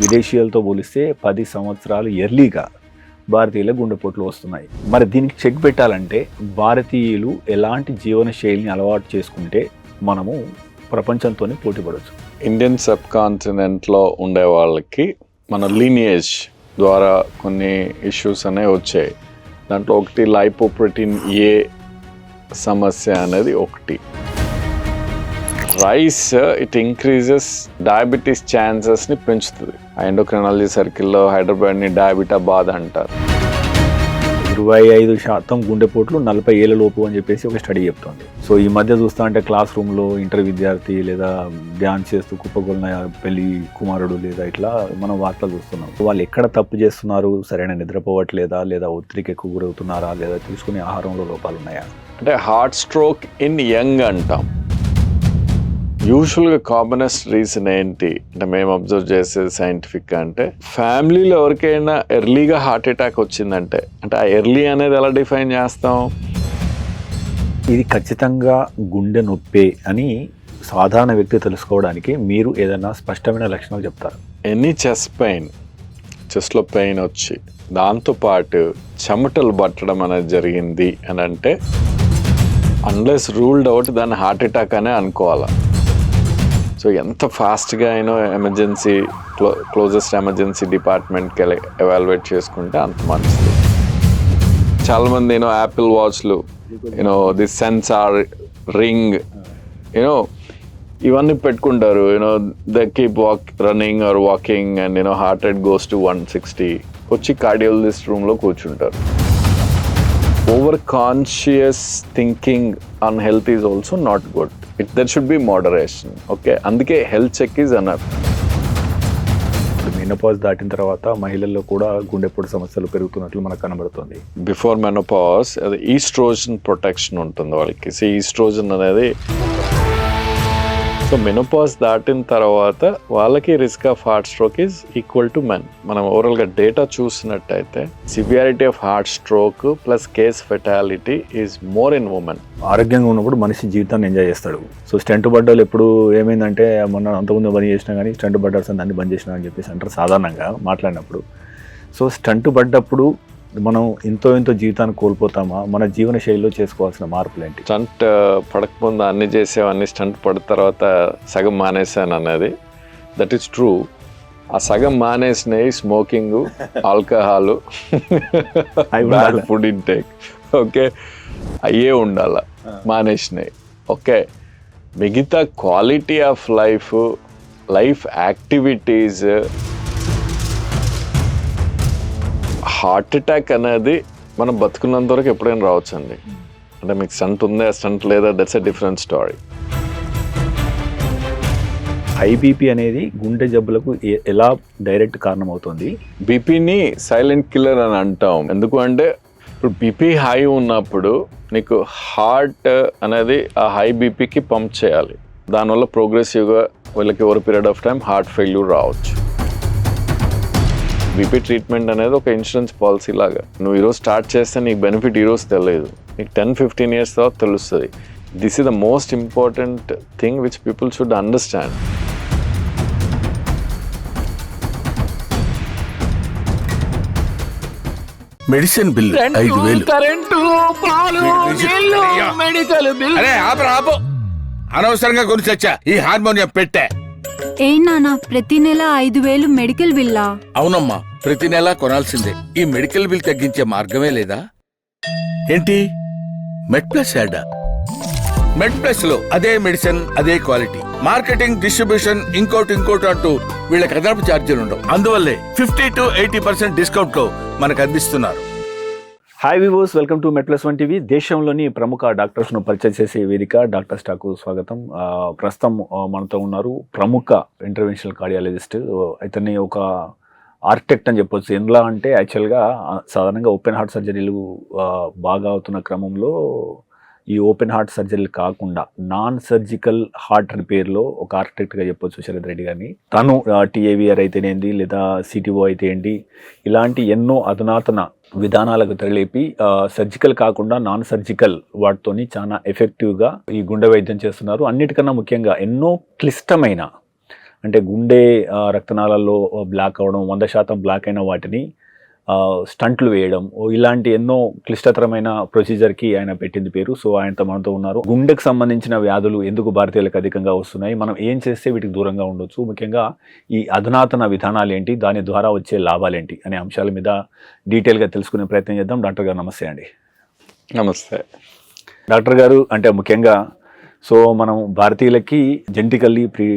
విదేశీయులతో పోలిస్తే 10 సంవత్సరాలు ఎర్లీగా భారతీయుల గుండెపోట్లు వస్తున్నాయి. మరి దీనికి చెక్ పెట్టాలంటే భారతీయులు ఎలాంటి జీవన శైలిని అలవాటు చేసుకుంటే మనము ప్రపంచంతోనే పోటీ పడవచ్చు? ఇండియన్ సబ్ కాంటినెంట్లో ఉండే వాళ్ళకి మన లీనియేజ్ ద్వారా కొన్ని ఇష్యూస్ అనేవి వచ్చాయి. దాంట్లో ఒకటి లైపోప్రోటీన్ ఏ సమస్య అనేది ఒకటి. రైస్ ఇట్ ఇంక్రీజెస్ డయాబెటీస్ ఛాన్సెస్ని పెంచుతుంది. ఎండోక్రైనాలజీ సర్కిల్లో హైదరాబాద్ని డయాబెటాబాద్ అంటారు. 25% గుండెపోట్లు 40 ఏళ్ళ లోపు అని చెప్పేసి ఒక స్టడీ చెప్తోంది. సో ఈ మధ్య చూస్తా అంటే క్లాస్ రూమ్లో ఇంటర్ విద్యార్థి లేదా డ్యాన్స్ చేస్తూ కుప్పగొలిన పెళ్లి కుమారుడు లేదా ఇట్లా మనం వార్తలు చూస్తున్నాం. వాళ్ళు ఎక్కడ తప్పు చేస్తున్నారు? సరైన నిద్రపోవట్లేదా, లేదా ఒత్తిడికి ఎక్కువ గురవుతున్నారా, లేదా తీసుకునే ఆహారంలో లోపాలు ఉన్నాయా? అంటే హార్ట్ స్ట్రోక్ ఇన్ యంగ్ అంటాం. యూజువల్గా కామనెస్ట్ రీజన్ ఏంటి అంటే మేము అబ్జర్వ్ చేసేది సైంటిఫిక్గా అంటే ఫ్యామిలీలో ఎవరికైనా ఎర్లీగా హార్ట్ అటాక్ వచ్చిందంటే అంటే ఆ ఎర్లీ అనేది ఎలా డిఫైన్ చేస్తాం? ఇది ఖచ్చితంగా గుండె నొప్పే అని సాధారణ వ్యక్తి తెలుసుకోవడానికి మీరు ఏదైనా స్పష్టమైన లక్షణాలు చెప్తారు? ఎనీ చెస్ట్ పెయిన్, చెస్ట్లో పెయిన్ వచ్చి దాంతోపాటు చెమటలు పట్టడం అనేది జరిగింది అని అంటే అన్లెస్ రూల్డ్ అవుట్ దాన్ని హార్ట్ అటాక్ అనే అనుకోవాలి. సో ఎంత ఫాస్ట్గా అయినా ఎమర్జెన్సీ క్లోజెస్ట్ ఎమర్జెన్సీ డిపార్ట్మెంట్కి ఎవాల్యుయేట్ చేసుకుంటే అంత మంచిది. చాలామంది యాపిల్ వాచ్లు ది సెన్సార్ రింగ్ ఇవన్నీ పెట్టుకుంటారు. They keep running or walking and heart rate goes to 160 వచ్చి కార్డియాలజిస్ట్ రూమ్లో కూర్చుంటారు. Over conscious thinking on health is also not good. There should be moderation. Okay, అందుకే health check is enough. Menopause దాటిన తర్వాత మహిళల్లో కూడా గుండెపోటు సమస్యలు పెరుగుతున్నట్లు మనకు కనబడుతుంది. బిఫోర్ మెనోపాజ్ అది ఈస్ట్రోజన్ ప్రొటెక్షన్ ఉంటుంది వాళ్ళకి. సో ఈస్ట్రోజన్ అనేది సో మెనోపాజ్ దాటిన తర్వాత వాళ్ళకి risk of heart stroke is equal to men. మనం ఓవరాల్గా డేటా చూసినట్టయితే severity of heart stroke plus case fatality is more in women. ఆరోగ్యంగా ఉన్నప్పుడు మనిషి జీవితాన్ని ఎంజాయ్ చేస్తాడు. సో స్టంట్ బడ్డలు ఎప్పుడు ఏమైందంటే మొన్న అంతకుముందు బంద్ చేసినా కానీ స్టంట్ బడ్డర్స్ అన్ని బంద్ చేసినా అని చెప్పేసి అంటారు సాధారణంగా మాట్లాడినప్పుడు. సో స్టంట్ పడ్డప్పుడు మనం ఎంతో జీవితాన్ని కోల్పోతామా? మన జీవన శైలిలో చేసుకోవాల్సిన మార్పులు ఏంటి? స్టంట్ పడకముందు అన్ని చేసేవన్నీ స్టంట్ పడిన తర్వాత సగం మానేసాను అనేది దట్ ఈస్ ట్రూ. ఆ సగం మానేసినాయి smoking, alcohol, food intake. Okay, అయ్యే ఉండాల మానేసినాయి. ఓకే, మిగతా quality of life activities, heart attack అనేది మనం బతుకున్నంత వరకు ఎప్పుడైనా రావచ్చు అండి. అంటే మీకు స్టంట్ ఉందా స్టంట్ లేదా that's a different story. High BP అనేది గుండె జబ్బులకు ఎలా డైరెక్ట్ కారణం అవుతుంది? బీపీని సైలెంట్ కిల్లర్ అని అంటాం. ఎందుకు అంటే ఇప్పుడు బీపీ హై ఉన్నప్పుడు నీకు హార్ట్ అనేది ఆ హై బీపీకి పంప్ చేయాలి. దానివల్ల ప్రోగ్రెసివ్గా వీళ్ళకి over period of time heart failure రావచ్చు. బీపీ ట్రీట్మెంట్ అనేది ఒక ఇన్సూరెన్స్ పాలసీ లాగా. నువ్వు ఈరోజు స్టార్ట్ చేస్తే నీకు బెనిఫిట్ ఈరోజు తెలియదు, నీకు 10-15 years తర్వాత తెలుస్తుంది. This is the most important thing which people should understand. Medicine bill 5,000, current, పాలు, నీళ్లు, మెడికల్ బిల్. అరే ఆపు, అనవసరంగా కొని చచ్చా ఈ హార్మోనియం పెట్టే. ఏ నానా, ప్రతి నెల 5,000 మెడికల్ బిల్లా? అవునమ్మా, ప్రతి నెల కొనాల్సిందే. ఈ మెడికల్ బిల్ తగ్గించే మార్గమే లేదా ఏంటి? మెడ్ ప్లస్ యాడా? మెడ్ ప్లస్ లో అదే మెడిసిన్, అదే క్వాలిటీ, మార్కెటింగ్, డిస్ట్రిబ్యూషన్, ఇంకోటి అంటూ వీళ్ళకి అదనపు ఛార్జీలు ఉండవు. అందువల్లే 50-80% డిస్కౌంట్ లో మనకు అందిస్తున్నారు. హాయ్ వివోస్, వెల్కమ్ టు మెట్ప్లస్1 టీవీ. దేశంలోని ప్రముఖ డాక్టర్స్ను పరిచయం చేసే వేదిక డాక్టర్ స్టాకు స్వాగతం. ప్రస్తుతం మనతో ఉన్నారు ప్రముఖ ఇంటర్వెన్షనల్ కార్డియాలజిస్ట్. ఇతన్ని ఒక ఆర్కిటెక్ట్ అని చెప్పొచ్చు. ఎలా అంటే యాక్చువల్గా సాధారణంగా ఓపెన్ హార్ట్ సర్జరీలు బాగా అవుతున్న క్రమంలో ఈ ఓపెన్ హార్ట్ సర్జరీలు కాకుండా నాన్ సర్జికల్ హార్ట్ రిపేర్లో ఒక ఆర్కిటెక్ట్గా చెప్పొచ్చు శరత్ రెడ్డి గారిని. తను టీఏవిఆర్ అయితేనేంటి లేదా సిటీఓ అయితే ఏంటి, ఇలాంటి ఎన్నో అధునాతన విధానాలకు తెరలేపి సర్జికల్ కాకుండా నాన్ సర్జికల్ వాటితోని చాలా ఎఫెక్టివ్గా ఈ గుండె వైద్యం చేస్తున్నారు. అన్నిటికన్నా ముఖ్యంగా ఎన్నో క్లిష్టమైన అంటే గుండె రక్తనాళాల్లో బ్లాక్ అవ్వడం, 100% బ్లాక్ అయిన వాటిని స్టంట్లు వేయడం, ఇలాంటి ఎన్నో క్లిష్టతరమైన ప్రొసీజర్కి ఆయన పెట్టింది పేరు. సో ఆయనతో మనతో ఉన్నారు. గుండెకు సంబంధించిన వ్యాధులు ఎందుకు భారతీయులకు అధికంగా వస్తున్నాయి, మనం ఏం చేస్తే వీటికి దూరంగా ఉండొచ్చు, ముఖ్యంగా ఈ అధునాతన విధానాలు ఏంటి, దాని ద్వారా వచ్చే లాభాలేంటి అనే అంశాల మీద డీటెయిల్గా తెలుసుకునే ప్రయత్నం చేద్దాం. డాక్టర్ గారు నమస్తే అండి. నమస్తే డాక్టర్ గారు, అంటే ముఖ్యంగా సో మనం భారతీయులకి జెనెటికల్లీ ప్రీ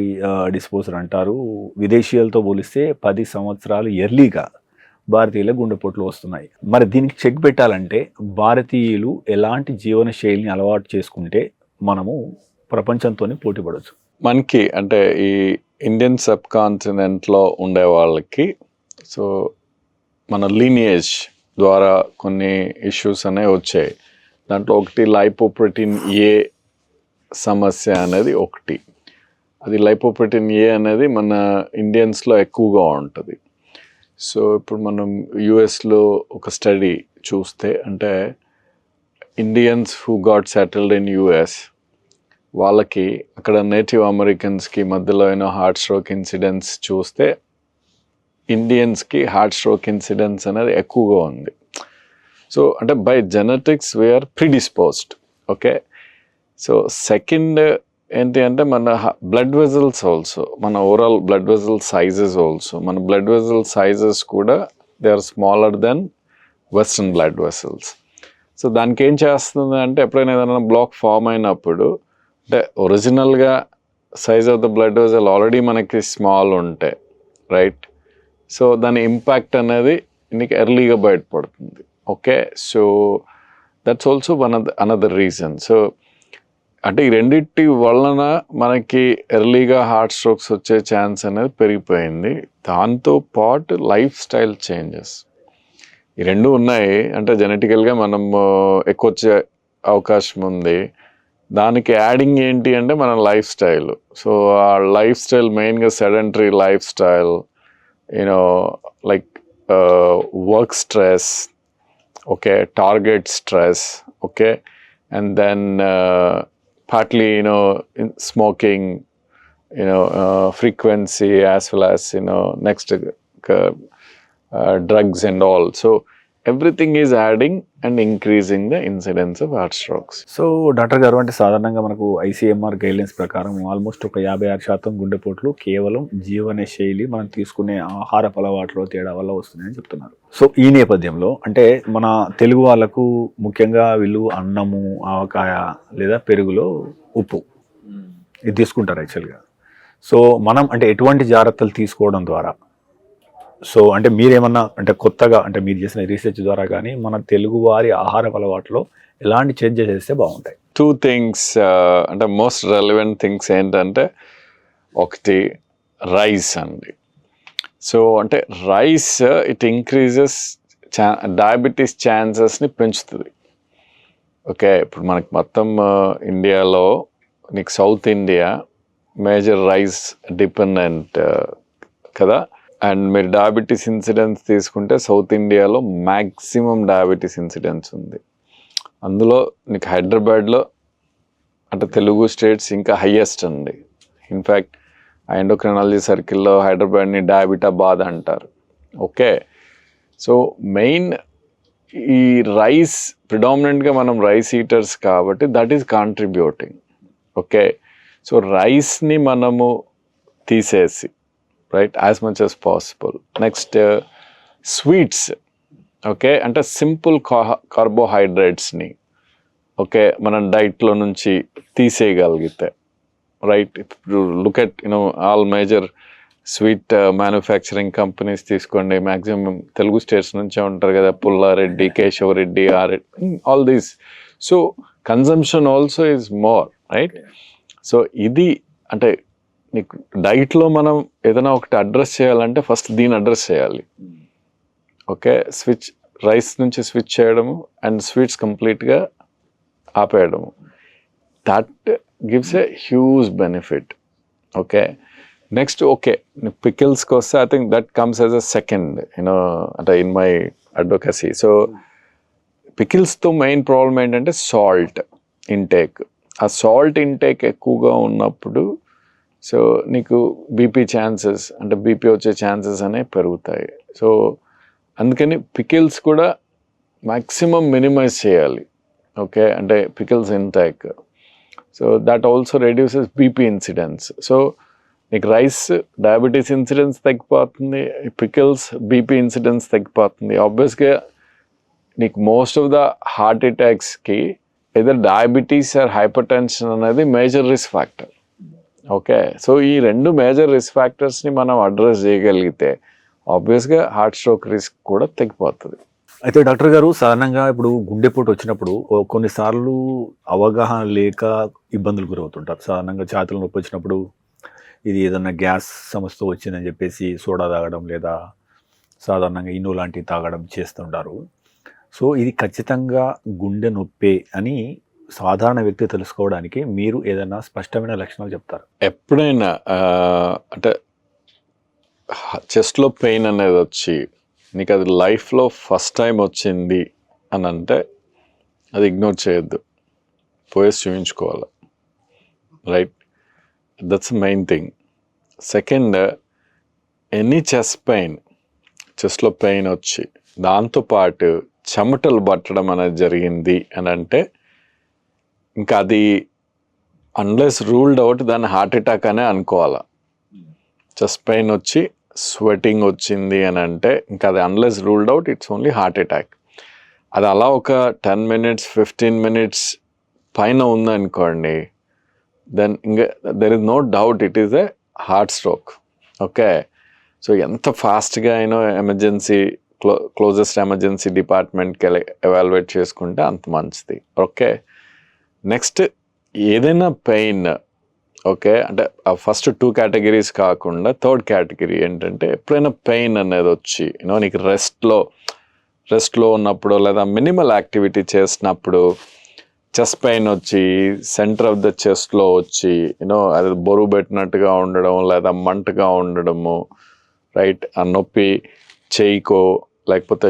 డిస్పోజర్ అంటారు. విదేశీయులతో పోలిస్తే 10 సంవత్సరాలు ఎర్లీగా భారతీయులకు గుండెపోట్లు వస్తున్నాయి. మరి దీనికి చెక్ పెట్టాలంటే భారతీయులు ఎలాంటి జీవన శైలిని అలవాటు చేసుకుంటే మనము ప్రపంచంతో పోటీ పడవచ్చు? మనకి అంటే ఈ ఇండియన్ సబ్ కాంటినెంట్లో ఉండే వాళ్ళకి సో మన లీనియేజ్ ద్వారా కొన్ని ఇష్యూస్ అనేవి వచ్చాయి. దాంట్లో ఒకటి లైపోప్రోటీన్ ఏ సమస్య అనేది ఒకటి. అది లైపోప్రోటీన్ ఏ అనేది మన ఇండియన్స్లో ఎక్కువగా ఉంటుంది. సో ఇప్పుడు మనం యుఎస్లో ఒక స్టడీ చూస్తే, అంటే Indians who got settled in US వాళ్ళకి అక్కడ నేటివ్ అమెరికన్స్కి మధ్యలో అయిన హార్ట్ స్ట్రోక్ ఇన్సిడెన్స్ చూస్తే ఇండియన్స్కి హార్ట్ స్ట్రోక్ ఇన్సిడెన్స్ అనేది ఎక్కువగా ఉంది. సో అంటే by genetics we are predisposed. Okay, so second ఏంటి అంటే మన బ్లడ్ వెజల్స్ ఆల్సో, మన overall blood vessel sizes also, మన బ్లడ్ వెజల్ సైజెస్ కూడా they are smaller than western blood vessels. So దానికి ఏం చేస్తుంది అంటే ఎప్పుడైనా ఏదైనా బ్లాక్ ఫామ్ అయినప్పుడు, అంటే ఒరిజినల్గా size of the blood vessel already మనకి స్మాల్ ఉంటాయి, రైట్? సో దాని ఇంపాక్ట్ అనేది నీకు ఎర్లీగా బయటపడుతుంది. Okay, so that's also another reason. So అంటే ఈ రెండింటి వలన మనకి ఎర్లీగా హార్ట్ స్ట్రోక్స్ వచ్చే ఛాన్స్ అనేది పెరిగిపోయింది. దాంతోపాటు లైఫ్ స్టైల్ చేంజెస్ ఈ రెండు ఉన్నాయి. అంటే జెనెటికల్గా మనం ఎక్కువ వచ్చే అవకాశం ఉంది. దానికి యాడింగ్ ఏంటి అంటే మన లైఫ్ స్టైల్. సో ఆ లైఫ్ స్టైల్ మెయిన్గా sedentary life style, you know like work stress, okay, target stress, okay, and then partly smoking, frequency, as well as next drugs and all. So everything is adding and increasing the incidence of heart strokes. So doctor గారు, అంటే సాధారణంగా మనకు ICMR guidelines ప్రకారం almost ఒక 56% గుండెపోట్లు కేవలం జీవన శైలి, మనం తీసుకునే ఆహారపు అలవాట్లో తేడా వల్ల వస్తున్నాయని చెప్తున్నారు. సో ఈ నేపథ్యంలో అంటే మన తెలుగు వాళ్ళకు ముఖ్యంగా వీళ్ళు అన్నము, ఆవకాయ లేదా పెరుగులో ఉప్పు ఇది తీసుకుంటారు యాక్చువల్గా. సో మనం అంటే ఎటువంటి జాగ్రత్తలు తీసుకోవడం ద్వారా, సో అంటే మీరేమన్నా అంటే కొత్తగా అంటే మీరు చేసిన రీసెర్చ్ ద్వారా కానీ మన తెలుగు వారి ఆహార అలవాట్లో ఎలాంటి చేంజెస్ చేస్తే బాగుంటాయి? 2 things అంటే మోస్ట్ రెలవెంట్ థింగ్స్ ఏంటంటే, ఒకటి రైస్ అండి. సో అంటే రైస్ ఇట్ ఇంక్రీజెస్ డయాబెటీస్ ఛాన్సెస్ని పెంచుతుంది. ఓకే, ఇప్పుడు మనకి మొత్తం ఇండియాలో నీకు south India major rice dependent కదా. అండ్ మీరు డయాబెటీస్ ఇన్సిడెన్స్ తీసుకుంటే సౌత్ ఇండియాలో మ్యాక్సిమం డయాబెటీస్ ఇన్సిడెన్స్ ఉంది. అందులో నీకు హైదరాబాద్లో అంటే తెలుగు స్టేట్స్ ఇంకా హయ్యెస్ట్ అండి. ఇన్ఫ్యాక్ట్ ఆ ఎండోక్రైనాలజీ సర్కిల్లో హైదరాబాద్ని డయాబెటాబాద్ అంటారు. ఓకే, సో మెయిన్ ఈ రైస్ ప్రిడామినెంట్గా మనం రైస్ ఈటర్స్ కాబట్టి that is contributing. Okay, so రైస్ని మనము తీసేసి right as much as possible. Next sweets, okay, అంటే సింపుల్ కార్బోహైడ్రేట్స్ని ఓకే మనం డైట్లో నుంచి తీసేయగలిగితే, రైట్? ఇప్పుడు look at all major sweet manufacturing companies తీసుకోండి, మ్యాక్సిమం తెలుగు స్టేట్స్ నుంచే ఉంటారు కదా, Pullareddy, Keshavareddy, all these. So consumption also is more, right? So ఇది అంటే నీకు డైట్లో మనం ఏదైనా ఒకటి అడ్రస్ చేయాలంటే ఫస్ట్ దీన్ని అడ్రస్ చేయాలి. ఓకే, స్విచ్ రైస్ నుంచి స్విచ్ చేయడము అండ్ స్వీట్స్ కంప్లీట్గా ఆపేయడము, that gives a huge benefit. Okay, next okay పికిల్స్కి వస్తే I think that comes as a second అంటే ఇన్ మై అడ్వొకసీ. సో పికిల్స్తో మెయిన్ ప్రాబ్లం ఏంటంటే సాల్ట్ ఇంటేక్. ఆ సాల్ట్ ఇంటేక్ ఎక్కువగా ఉన్నప్పుడు సో నీకు బీపీ ఛాన్సెస్ అంటే బీపీ వచ్చే ఛాన్సెస్ అనేవి పెరుగుతాయి. సో అందుకని పికిల్స్ కూడా మ్యాక్సిమం మినిమైజ్ చేయాలి. ఓకే, అంటే pickles intake. So that also reduces BP incidence. So నీకు రైస్ డయాబెటీస్ ఇన్సిడెన్స్ తగ్గిపోతుంది, పికిల్స్ బీపీ ఇన్సిడెన్స్ తగ్గిపోతుంది. ఆబ్వియస్గా నీకు మోస్ట్ ఆఫ్ ద హార్ట్ అటాక్స్కి either diabetes or hypertension అనేది major risk factor. Okay, so ఈ 2 మేజర్ రిస్క్ ఫ్యాక్టర్స్ని మనం address చేయగలిగితే ఆబ్వియస్గా హార్ట్ స్ట్రోక్ రిస్క్ కూడా తగ్గిపోతుంది. అయితే డాక్టర్ గారు, సాధారణంగా ఇప్పుడు గుండెపోటు వచ్చినప్పుడు కొన్నిసార్లు అవగాహన లేక ఇబ్బందులు గురవుతుంటారు. సాధారణంగా ఛాతీలో నొప్పి వచ్చినప్పుడు ఇది ఏదన్నా గ్యాస్ సమస్యతో వచ్చిందని చెప్పేసి సోడా తాగడం లేదా సాధారణంగా ఇనో లాంటివి తాగడం చేస్తుంటారు. సో ఇది ఖచ్చితంగా గుండె నొప్పే అని సాధారణ వ్యక్తి తెలుసుకోవడానికి మీరు ఏదైనా స్పష్టమైన లక్షణాలు చెప్తారు? ఎప్పుడైనా అంటే చెస్ట్లో పెయిన్ అనేది వచ్చి నీకు అది లైఫ్లో ఫస్ట్ టైం వచ్చింది అని అంటే అది ఇగ్నోర్ చేయొద్దు, పోయేసి చూపించుకోవాలి. Right, that's main thing. Second, any chest pain, చెస్ట్లో పెయిన్ వచ్చి దాంతోపాటు చెమటలు పట్టడం అనేది జరిగింది అని అంటే ఇంకా అది అన్లెస్ రూల్డ్ అవుట్ దాన్ని హార్ట్ అటాక్ అనే అనుకోవాలి. చెస్ట్ పెయిన్ వచ్చి స్వెటింగ్ వచ్చింది అని అంటే ఇంకా అది unless ruled out it's only heart attack. అది అలా ఒక 10 minutes 15 minutes పైన ఉందనుకోండి, దెన్ ఇంకా there is no doubt it is a heart stroke. Okay, so ఎంత ఫాస్ట్గా అయినా ఎమర్జెన్సీ క్లోజెస్ట్ ఎమర్జెన్సీ డిపార్ట్మెంట్కి ఎవాల్యుయేట్ చేసుకుంటే అంత మంచిది. ఓకే, నెక్స్ట్ ఏదైనా పెయిన్, ఓకే, అంటే ఆ ఫస్ట్ 2 categories కాకుండా 3rd category ఏంటంటే ఎప్పుడైనా పెయిన్ అనేది వచ్చి నీకు రెస్ట్లో ఉన్నప్పుడు లేదా మినిమల్ యాక్టివిటీ చేసినప్పుడు చెస్ట్ పెయిన్ వచ్చి సెంటర్ ఆఫ్ ద చెస్ట్లో వచ్చి అది బరువు పెట్టినట్టుగా ఉండడం లేదా మంటగా ఉండడము, రైట్, ఆ నొప్పి చేయికో లేకపోతే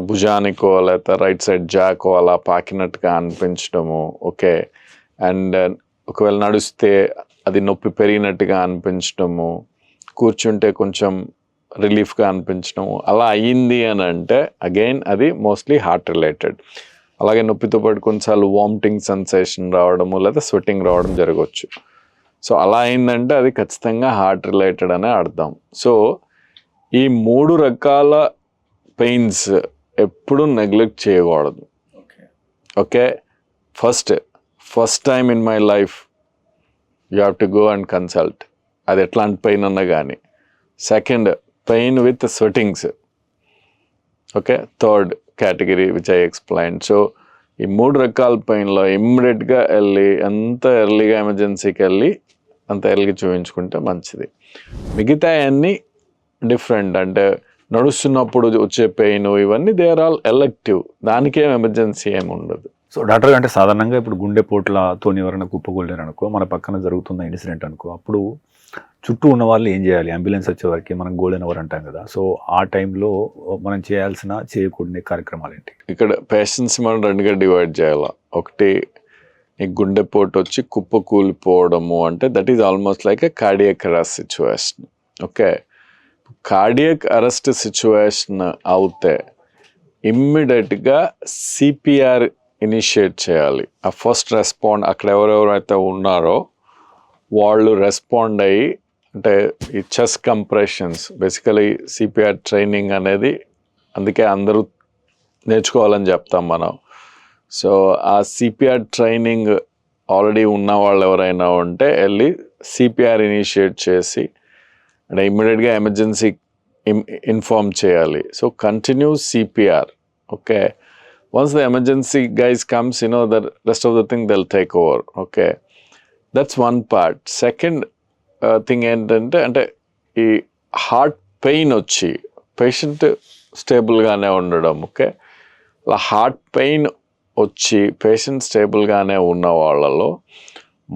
భుజానికో లేకపోతే రైట్ సైడ్ జాకో అలా పాకినట్టుగా అనిపించడము. ఓకే, అండ్ ఒకవేళ నడిస్తే అది నొప్పి పెరిగినట్టుగా అనిపించడము, కూర్చుంటే కొంచెం రిలీఫ్గా అనిపించడము, అలా అయ్యింది అని అంటే అగైన్ అది మోస్ట్లీ హార్ట్ రిలేటెడ్. అలాగే నొప్పితో పాటు కొన్నిసార్లు వామిటింగ్ సెన్సేషన్ రావడము లేదా స్వెట్టింగ్ రావడం జరగవచ్చు. సో అలా అయిందంటే అది ఖచ్చితంగా హార్ట్ రిలేటెడ్ అనే అర్థం. సో ఈ 3 రకాల పెయిన్స్ ఎప్పుడు నెగ్లెక్ట్ చేయకూడదు. Okay, first time in my life you have to go and consult, అది ఎట్లాంటి పెయిన్ అన్నా కానీ. Second, pain with sweatings. Okay, 3rd category which I explain. So ఈ 3 రకాల పెయిన్లో ఇమ్మీడియట్గా వెళ్ళి ఎంత ఎర్లీగా ఎమర్జెన్సీకి వెళ్ళి అంత ఎర్లీగా చూపించుకుంటే మంచిది. మిగతా అన్నీ డిఫరెంట్, అంటే నడుస్తున్నప్పుడు వచ్చే పెయిన్ ఇవన్నీ దే ఆర్ ఆల్ ఎలెక్టివ్, దానికేం ఎమర్జెన్సీ ఏమి ఉండదు. సో డాక్టర్, అంటే సాధారణంగా ఇప్పుడు గుండెపోట్లతో ఎవరైనా కుప్పకూలేరు అనుకో, మన పక్కన జరుగుతున్న ఇన్సిడెంట్ అనుకో, అప్పుడు చుట్టూ ఉన్న వాళ్ళు ఏం చేయాలి? అంబులెన్స్ వచ్చే వరకు మనం గోల్డెన్ అవర్ అంటాం కదా, సో ఆ టైంలో మనం చేయకూడని కార్యక్రమాలు ఏంటి? ఇక్కడ పేషెంట్స్ మనం 2గా డివైడ్ చేయాలి. ఒకటి, ఈ గుండెపోటు వచ్చి కుప్పకూలిపోవడము అంటే that is almost like a cardiac arrest situation. Okay, cardiac arrest situation అవుతే ఇమ్మీడియట్గా సిపిఆర్ ఇనిషియేట్ చేయాలి. ఆ ఫస్ట్ రెస్పాండ్ అక్కడ ఎవరెవరైతే ఉన్నారో వాళ్ళు రెస్పాండ్ అయ్యి, అంటే ఈ chest compressions basically CPR training అనేది అందుకే అందరూ నేర్చుకోవాలని చెప్తాం మనం. సో ఆ సిపిఆర్ ట్రైనింగ్ ఆల్రెడీ ఉన్న వాళ్ళు ఎవరైనా ఉంటే వెళ్ళి సిపిఆర్ ఇనిషియేట్ చేసి అంటే ఇమ్మీడియట్గా ఎమర్జెన్సీ ఇన్ఫార్మ్ చేయాలి. So continue CPR. Okay, once the emergency guys comes, the rest of the thing they'll take over. Okay, that's one part. Second thing ఏంటంటే అంటే ఈ హార్ట్ పెయిన్ వచ్చి పేషెంట్ స్టేబుల్గానే ఉండడం. ఓకే, అలా హార్ట్ పెయిన్ వచ్చి patient స్టేబుల్గానే ఉన్న వాళ్ళలో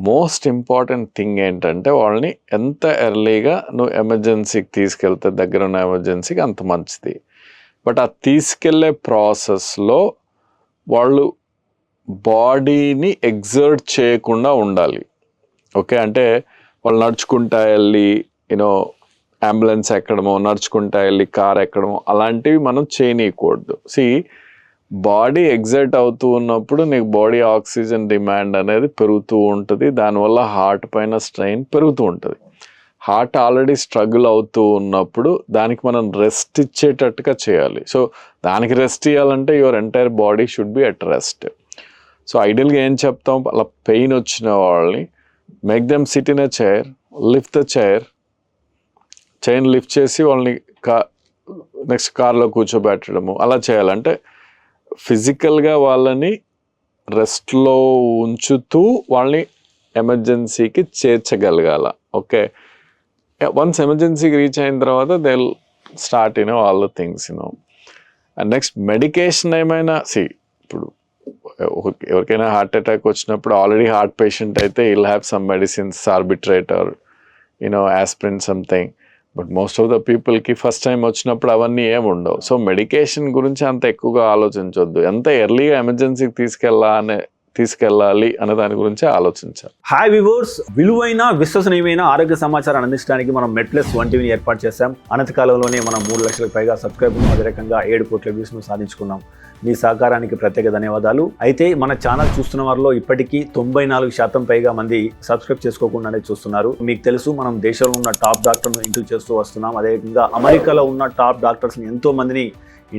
మోస్ట్ ఇంపార్టెంట్ థింగ్ ఏంటంటే వాళ్ళని ఎంత ఎర్లీగా నువ్వు ఎమర్జెన్సీకి తీసుకెళ్తే దగ్గర ఉన్న ఎమర్జెన్సీకి అంత మంచిది. బట్ ఆ తీసుకెళ్లే ప్రాసెస్లో వాళ్ళు బాడీని ఎగ్జర్ట్ చేయకుండా ఉండాలి. ఓకే, అంటే వాళ్ళు నడుచుకుంటా వెళ్ళి అంబులెన్స్ ఎక్కడమో, నడుచుకుంటా వెళ్ళి కార్ ఎక్కడమో, అలాంటివి మనం చేయనీయకూడదు. బాడీ ఎగ్జైట్ అవుతూ ఉన్నప్పుడు నీకు బాడీ ఆక్సిజన్ డిమాండ్ అనేది పెరుగుతూ ఉంటుంది, దానివల్ల హార్ట్ పైన స్ట్రెయిన్ పెరుగుతూ ఉంటుంది. హార్ట్ ఆల్రెడీ స్ట్రగుల్ అవుతూ ఉన్నప్పుడు దానికి మనం రెస్ట్ ఇచ్చేటట్టుగా చేయాలి. సో దానికి రెస్ట్ ఇవ్వాలంటే your entire body should be at rest. So ఐడియల్గా ఏం చెప్తాం, అలా పెయిన్ వచ్చిన వాళ్ళని make them sit in a chair, lift the chair lift చేసి వాళ్ళని నెక్స్ట్ కార్లో కూర్చోబెట్టడము అలా చేయాలంటే ఫిజికల్గా వాళ్ళని రెస్ట్లో ఉంచుతూ వాళ్ళని ఎమర్జెన్సీకి చేర్చగలగాల. ఓకే, వన్స్ ఎమర్జెన్సీకి రీచ్ అయిన తర్వాత they will start all the things and next medication ఏమైనా ఇప్పుడు ఎవరికైనా హార్ట్ అటాక్ వచ్చినప్పుడు ఆల్రెడీ హార్ట్ పేషెంట్ అయితే will have some medicines, Sorbitrate or aspirin something. But most of the పీపుల్కి ఫస్ట్ టైం వచ్చినప్పుడు అవన్నీ ఏమి ఉండవు. సో మెడికేషన్ గురించి అంత ఎక్కువగా ఆలోచించవద్దు, ఎంత ఎర్లీగా ఎమర్జెన్సీకి తీసుకెళ్ళాలి అనే దాని గురించి ఆలోచించాలి. హాయ్ వివర్స్, విలువైన విశ్వసనీయమైన ఆరోగ్య సమాచారాన్ని అందించడానికి మనం MedPlus టీవీని ఏర్పాటు చేశాం. అనతి కాలంలోనే మనం 3 లక్షలకు పైగా సబ్స్క్రైబర్లు, అదే రకంగా 7 కోట్ల వ్యూస్ను సాధించుకున్నాం. మీ సహకారానికి ప్రత్యేక ధన్యవాదాలు. అయితే మన ఛానల్ చూస్తున్న వారిలో ఇప్పటికీ 94% పైగా మంది సబ్స్క్రైబ్ చేసుకోకుండానే చూస్తున్నారు. మీకు తెలుసు, మనం దేశంలో ఉన్న టాప్ డాక్టర్ను ఇంటర్వ్యూ చేస్తూ వస్తున్నాం. అదేవిధంగా అమెరికాలో ఉన్న టాప్ డాక్టర్స్ని ఎంతో మందిని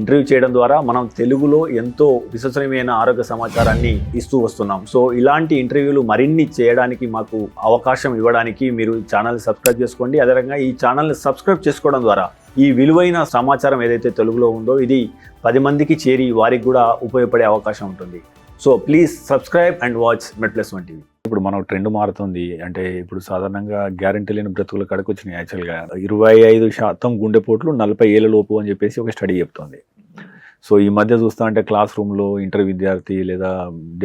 ఇంటర్వ్యూ చేయడం ద్వారా మనం తెలుగులో ఎంతో విశ్వసనీయమైన ఆరోగ్య సమాచారాన్ని ఇస్తూ వస్తున్నాం. సో ఇలాంటి ఇంటర్వ్యూలు మరిన్ని చేయడానికి, మాకు అవకాశం ఇవ్వడానికి మీరు ఛానల్ని సబ్స్క్రైబ్ చేసుకోండి. అదే రకంగా ఈ ఛానల్ని సబ్స్క్రైబ్ చేసుకోవడం ద్వారా ఈ విలువైన సమాచారం ఏదైతే తెలుగులో ఉందో ఇది 10 మందికి చేరి వారికి కూడా ఉపయోగపడే అవకాశం ఉంటుంది. So please subscribe and watch MedPlus TV. ఇప్పుడు మనం ట్రెండ్ మారుతుంది. అంటే ఇప్పుడు సాధారణంగా గ్యారెంటీ లేని బ్రతుకుల కడకు వచ్చినాయి. యాక్చువల్గా 25% గుండెపోట్లు 40 ఏళ్ళ లోపు అని చెప్పేసి ఒక స్టడీ చెప్తోంది. సో ఈ మధ్య చూస్తా అంటే క్లాస్ రూమ్లో ఇంటర్ విద్యార్థి లేదా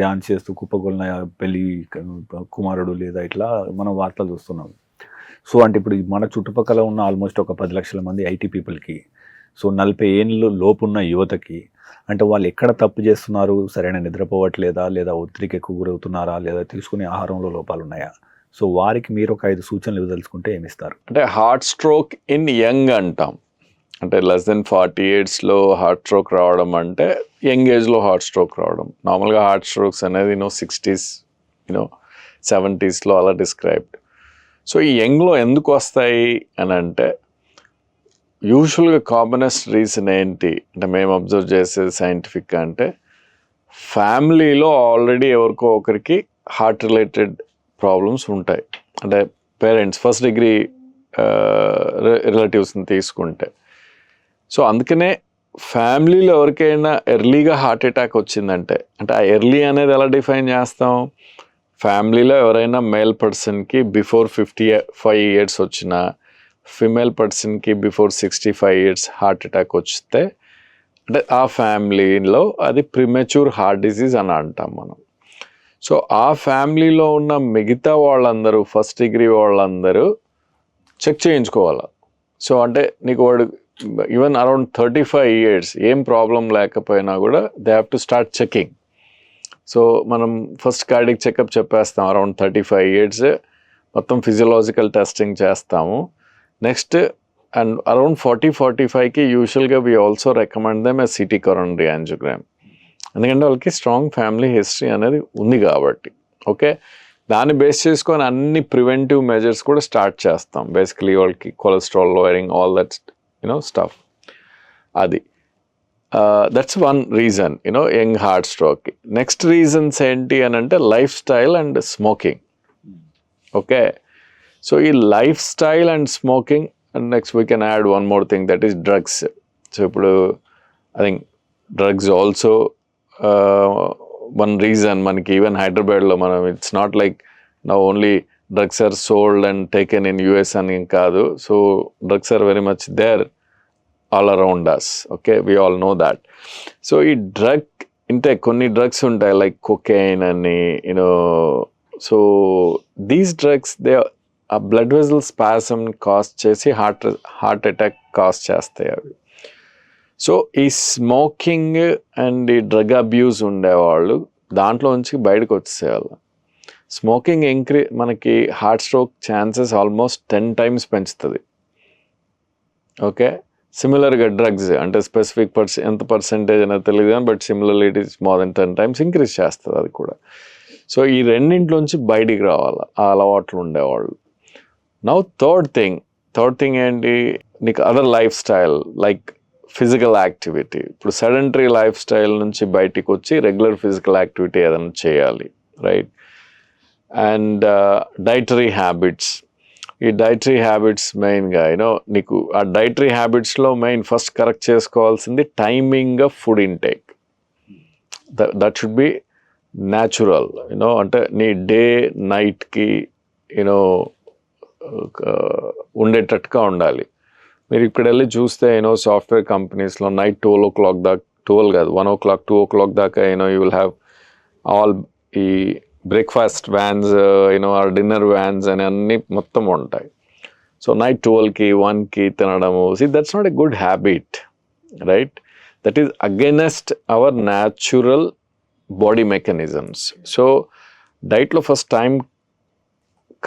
డ్యాన్స్ చేస్తూ కుప్పకొలిన పెళ్లి కుమారుడు లేదా ఇట్లా మనం వార్తలు చూస్తున్నాం. సో అంటే ఇప్పుడు మన చుట్టుపక్కల ఉన్న ఆల్మోస్ట్ ఒక 10 లక్షల మంది ఐటీ పీపుల్కి, సో 40 ఏళ్ళు లోపున్న యువతకి, అంటే వాళ్ళు ఎక్కడ తప్పు చేస్తున్నారు, సరైన నిద్రపోవట్లేదా, లేదా ఒత్తిడికి ఎక్కువ గురవుతున్నారా, లేదా తీసుకునే ఆహారంలో లోపాలు ఉన్నాయా? సో వారికి మీరు ఒక 5 సూచనలు ఇవ్వదలుచుకుంటే ఏమిస్తారు? అంటే హార్ట్ స్ట్రోక్ ఇన్ యంగ్ అంటాం, అంటే less than 40 yearsలో హార్ట్ స్ట్రోక్ రావడం అంటే యంగ్ ఏజ్లో హార్ట్ స్ట్రోక్ రావడం. నార్మల్గా హార్ట్ స్ట్రోక్స్ అనేది 60s 70sలో అలా డిస్క్రైబ్డ్. సో ఈ యంగ్లో ఎందుకు వస్తాయి అని అంటే యూజువల్గా కామనెస్ట్ రీజన్ ఏంటి అంటే మేము అబ్జర్వ్ చేసేది సైంటిఫిక్గా అంటే ఫ్యామిలీలో ఆల్రెడీ ఎవరికో ఒకరికి హార్ట్ రిలేటెడ్ ప్రాబ్లమ్స్ ఉంటాయి. అంటే పేరెంట్స్, ఫస్ట్ డిగ్రీ రిలేటివ్స్ని తీసుకుంటే. సో అందుకనే ఫ్యామిలీలో ఎవరికైనా ఎర్లీగా హార్ట్ అటాక్ వచ్చిందంటే, అంటే ఆ ఎర్లీ అనేది ఎలా డిఫైన్ చేస్తాం, ఫ్యామిలీలో ఎవరైనా మేల్ పర్సన్కి బిఫోర్ 55 years వచ్చినా, ఫిమేల్ పర్సన్కి బిఫోర్ 65 years హార్ట్ అటాక్ వస్తే అంటే ఆ ఫ్యామిలీలో అది ప్రిమెచ్యూర్ హార్ట్ డిసీజ్ అని అంటాం మనం. సో ఆ ఫ్యామిలీలో ఉన్న మిగతా వాళ్ళందరూ, ఫస్ట్ డిగ్రీ వాళ్ళందరూ చెక్ చేయించుకోవాలి. సో అంటే నీకు వాడు ఈవెన్ అరౌండ్ 35 years ఏం ప్రాబ్లం లేకపోయినా కూడా they have to start checking. So మనం ఫస్ట్ కార్డియక్ చెకప్ చెప్పేస్తాం, అరౌండ్ 35 years మొత్తం ఫిజియలాజికల్ టెస్టింగ్ చేస్తాము. నెక్స్ట్ అండ్ అరౌండ్ 40-45కి యూజువల్గా we also recommend them a CT coronary angiogram, ఎందుకంటే వాళ్ళకి స్ట్రాంగ్ ఫ్యామిలీ హిస్టరీ అనేది ఉంది కాబట్టి. ఓకే, దాన్ని బేస్ చేసుకొని అన్ని ప్రివెంటివ్ మెజర్స్ కూడా స్టార్ట్ చేస్తాం. బేసికలీ వాళ్ళకి cholesterol lowering, all that stuff. అది that's one reason young heart స్ట్రోక్కి. నెక్స్ట్ రీజన్స్ ఏంటి అని అంటే lifestyle and smoking. Okay, so ఈ lifestyle and smoking, and next we can add one more thing, that is drugs. So ఇప్పుడు I think drugs also one reason. మనకి even హైదరాబాద్లో మనం it's not like నా only drugs are sold and taken in US అని కాదు. So drugs are very much there all around us. Okay, we all know that. So ఈ drug అంటే కొన్ని drugs ఉంటాయి లైక్ కొకైన్ అని సో దీస్ డ్రగ్స్ దే ఆ blood vessel spasm cause చేసి heart attack cause చేస్తాయి అవి. సో ఈ స్మోకింగ్ అండ్ ఈ డ్రగ్ అబ్యూస్ ఉండేవాళ్ళు దాంట్లో నుంచి బయటకు వచ్చేయాలి. స్మోకింగ్ మనకి heart stroke chances almost 10 times పెంచుతుంది. ఓకే, సిమిలర్గా డ్రగ్స్ అంటే స్పెసిఫిక్ ఎంత పర్సెంటేజ్ అనేది తెలియదు కానీ but similarly it is more than 10 times increase చేస్తుంది అది కూడా. సో ఈ రెండింటిలోంచి బయటికి రావాలి ఆ అలవాట్లు ఉండేవాళ్ళు. నౌ థర్డ్ థింగ్ ఏంటి, నీకు other life style like physical activity. ఇప్పుడు సెడెంటరీ లైఫ్ స్టైల్ నుంచి బయటికి వచ్చి రెగ్యులర్ ఫిజికల్ యాక్టివిటీ ఏదైనా చేయాలి, రైట్? And dietary habits. ఈ డైటరీ హ్యాబిట్స్ మెయిన్గా నీకు ఆ డైటరీ హ్యాబిట్స్లో ఫస్ట్ కరెక్ట్ చేసుకోవాల్సింది timing of food intake. That should be natural, అంటే నీ డే నైట్కి ఉండేటట్టుగా ఉండాలి. మీరు ఇక్కడ వెళ్ళి చూస్తే సాఫ్ట్వేర్ కంపెనీస్లో నైట్ 12 o'clock దాకా, 12 కాదు 1 o'clock 2 o'clock దాకా యూ విల్ హ్యావ్ ఆల్ ఈ breakfast vans or dinner vans అని అన్నీ మొత్తం ఉంటాయి. సో నైట్ 12కి 1కి తినడము, that's not a good habit, right? That is against our natural body mechanisms. So డైట్లో ఫస్ట్ టైం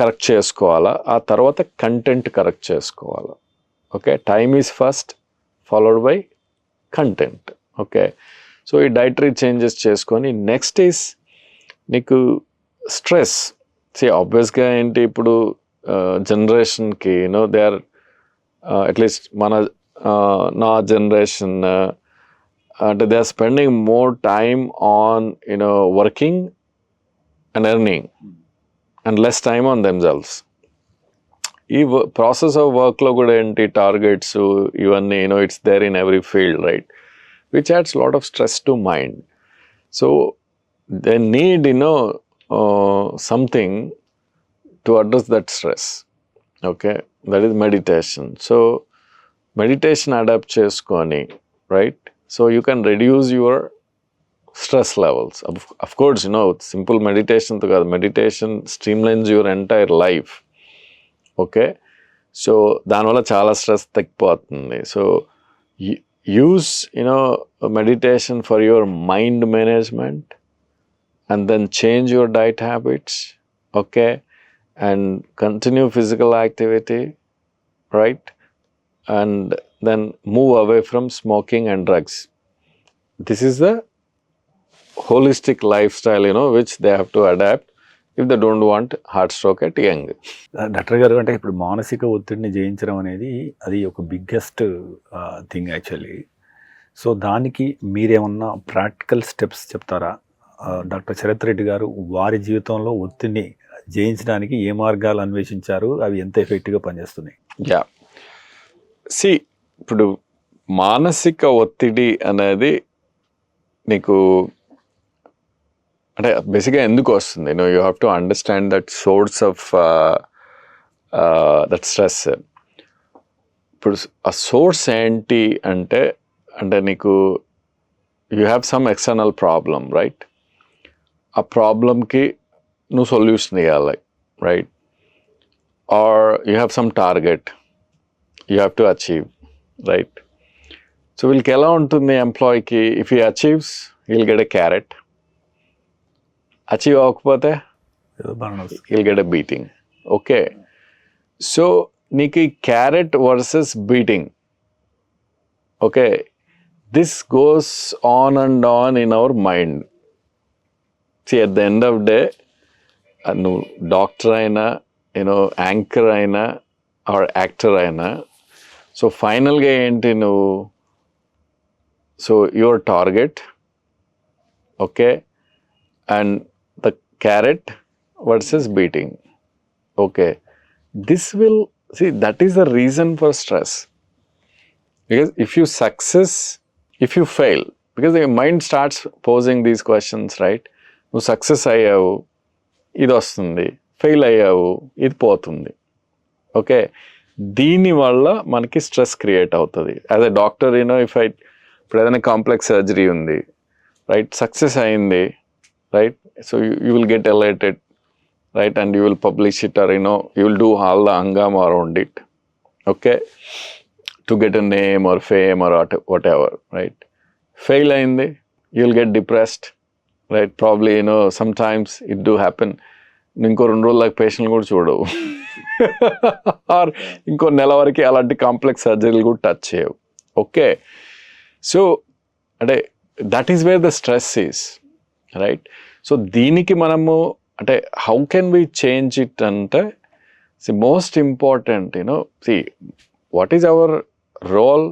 కరెక్ట్ చేసుకోవాలా, ఆ తర్వాత కంటెంట్ కరెక్ట్ చేసుకోవాలా. Okay, time is first followed by content. Okay, so ఈ డైటరీ చేంజెస్ చేసుకొని నెక్స్ట్ ఈస్ నీకు stress. ఆబ్వియస్గా ఏంటి ఇప్పుడు జనరేషన్కి దే ఆర్ అట్లీస్ట్ నా జనరేషన్ అంటే they are spending more time on working and earning and less time on themselves. ఈ ప్రాసెస్ ఆఫ్ వర్క్లో కూడా ఏంటి టార్గెట్స్ ఇవన్నీ it's there in every field, right? Which adds lot of stress to mind. So they need something to address that stress. Okay, that is meditation. So meditation adopt చేసుకొని, right? So you can reduce your stress levels. Of course simple మెడిటేషన్తో కాదు, meditation streamlines your entire life. Okay, so దానివల్ల చాలా stress తగ్గిపోతుంది. So use meditation for your mind management and then change your diet habits, okay, and continue physical activity, right? And then move away from smoking and drugs. This is the holistic lifestyle, which they have to adapt if they don't want heart stroke at young. Doctor గారు, అంటే ఇప్పుడు మానసిక ఒత్తిడిని జయించడం అనేది అది ఒక biggest thing actually. So దానికి మీరేమన్నా ప్రాక్టికల్ స్టెప్స్ చెప్తారా? డాక్టర్ శరత్ రెడ్డి గారు వారి జీవితంలో ఒత్తిడిని జయించడానికి ఏ మార్గాలు అన్వేషించారు, అవి ఎంత ఎఫెక్టివ్గా పనిచేస్తున్నాయి? ఇప్పుడు మానసిక ఒత్తిడి అనేది నీకు అంటే బేసిక్గా ఎందుకు వస్తుంది? You have to understand that source of that stress. ఇప్పుడు ఆ సోర్స్ ఏంటి అంటే నీకు you have some external problem, right? ఆ ప్రాబ్లంకి నువ్వు సొల్యూషన్ ఇవ్వాలి, right? Or you have some target you have to achieve, right? So వీళ్ళకి ఎలా ఉంటుంది ఎంప్లాయీకి, if you achieves you'll get a carrot, achieve అవ్వకపోతే you'll get a beating. Okay, so నీకు ఈ carrot versus beating, okay, this goes on and on in our mind. at the end of day, నువ్వు doctor అయినా anchor అయినా are actor అయినా, so ఫైనల్గా ఏంటి నువ్వు, so your target, okay, and the carrot versus beating. Okay, this will that is the reason for stress. Because if you fail, because the mind starts posing these questions, right? నువ్వు success అయ్యావు, ఇది వస్తుంది, fail అయ్యావు, ఇది పోతుంది. Okay, దీనివల్ల మనకి stress create అవుతుంది. యాజ్ ఎ డాక్టర్ ఇప్పుడు ఏదైనా కాంప్లెక్స్ సర్జరీ ఉంది, రైట్? సక్సెస్ అయింది, right? So you will get elated, right? And you will publish it, or you will do all the హంగామా around it, okay, to get a name or fame or whatever, right? Fail అయింది, you will get depressed, right? Probably sometimes it do happen, ఇంకో 2 రోజులకు patient కూడా చూడవు are ఇంకో నెల వరకు అలాంటి కాంప్లెక్స్ సర్జరీలు కూడా టచ్ చేయవు. ఓకే, సో అంటే that is where the stress is, right? So దీనికి మనము అంటే how can we change it అంటే, most important what is our role,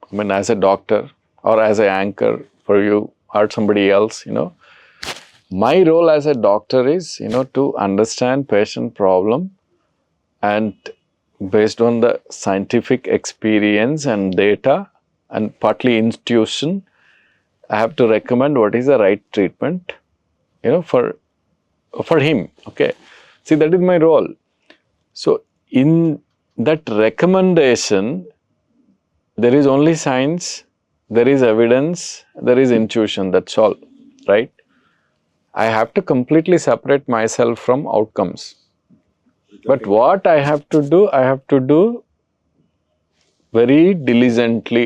I mean, as a doctor or as an anchor for you or somebody else, my role as a doctor is, to understand patient problem, and based on the scientific experience and data and partly institution, I have to recommend what is the right treatment, for him. Okay, see, that is my role. So in that recommendation, there is only science, there is evidence, there is intuition, that's all, right? I have to completely separate myself from outcomes. But what I have to do very diligently,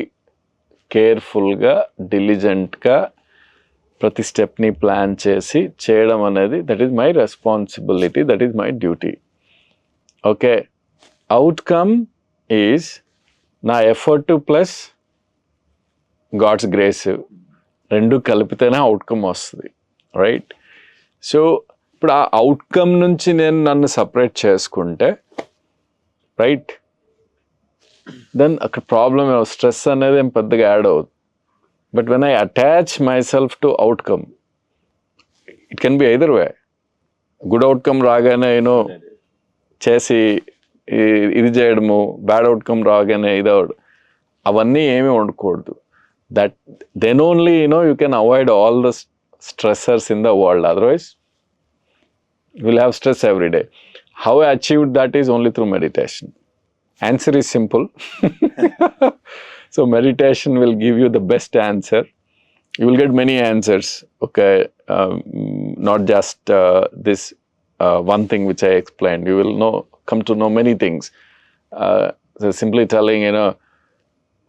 careful ga, diligent ga, ప్రతి stepney plan చేసి చేయడం అనేది, that is my responsibility, that is my duty. Okay, outcome is నా effort plus God's grace, రెండు కలిపితేనే outcome వస్తుంది, right? So ఇప్పుడు ఆ outcome నుంచి నేను నన్ను సపరేట్ చేసుకుంటే, రైట్, దెన్ అక్కడ ప్రాబ్లం స్ట్రెస్ అనేది ఏం పెద్దగా యాడ్ అవుతుంది. But when I attach myself to outcome, it can be either way. Good outcome రాగానే చేసి ఇది చేయడము, బ్యాడ్ అవుట్కమ్ రాగానే ఇది అవన్నీ ఏమీ ఉండకూడదు. That then only you can avoid all the stressors in the world. Otherwise you will have stress every day. How I achieved that is only through meditation. Answer is simple. So meditation will give you the best answer. You will get many answers, okay? Not just this one thing which I explained. You will come to know many things. So simply telling,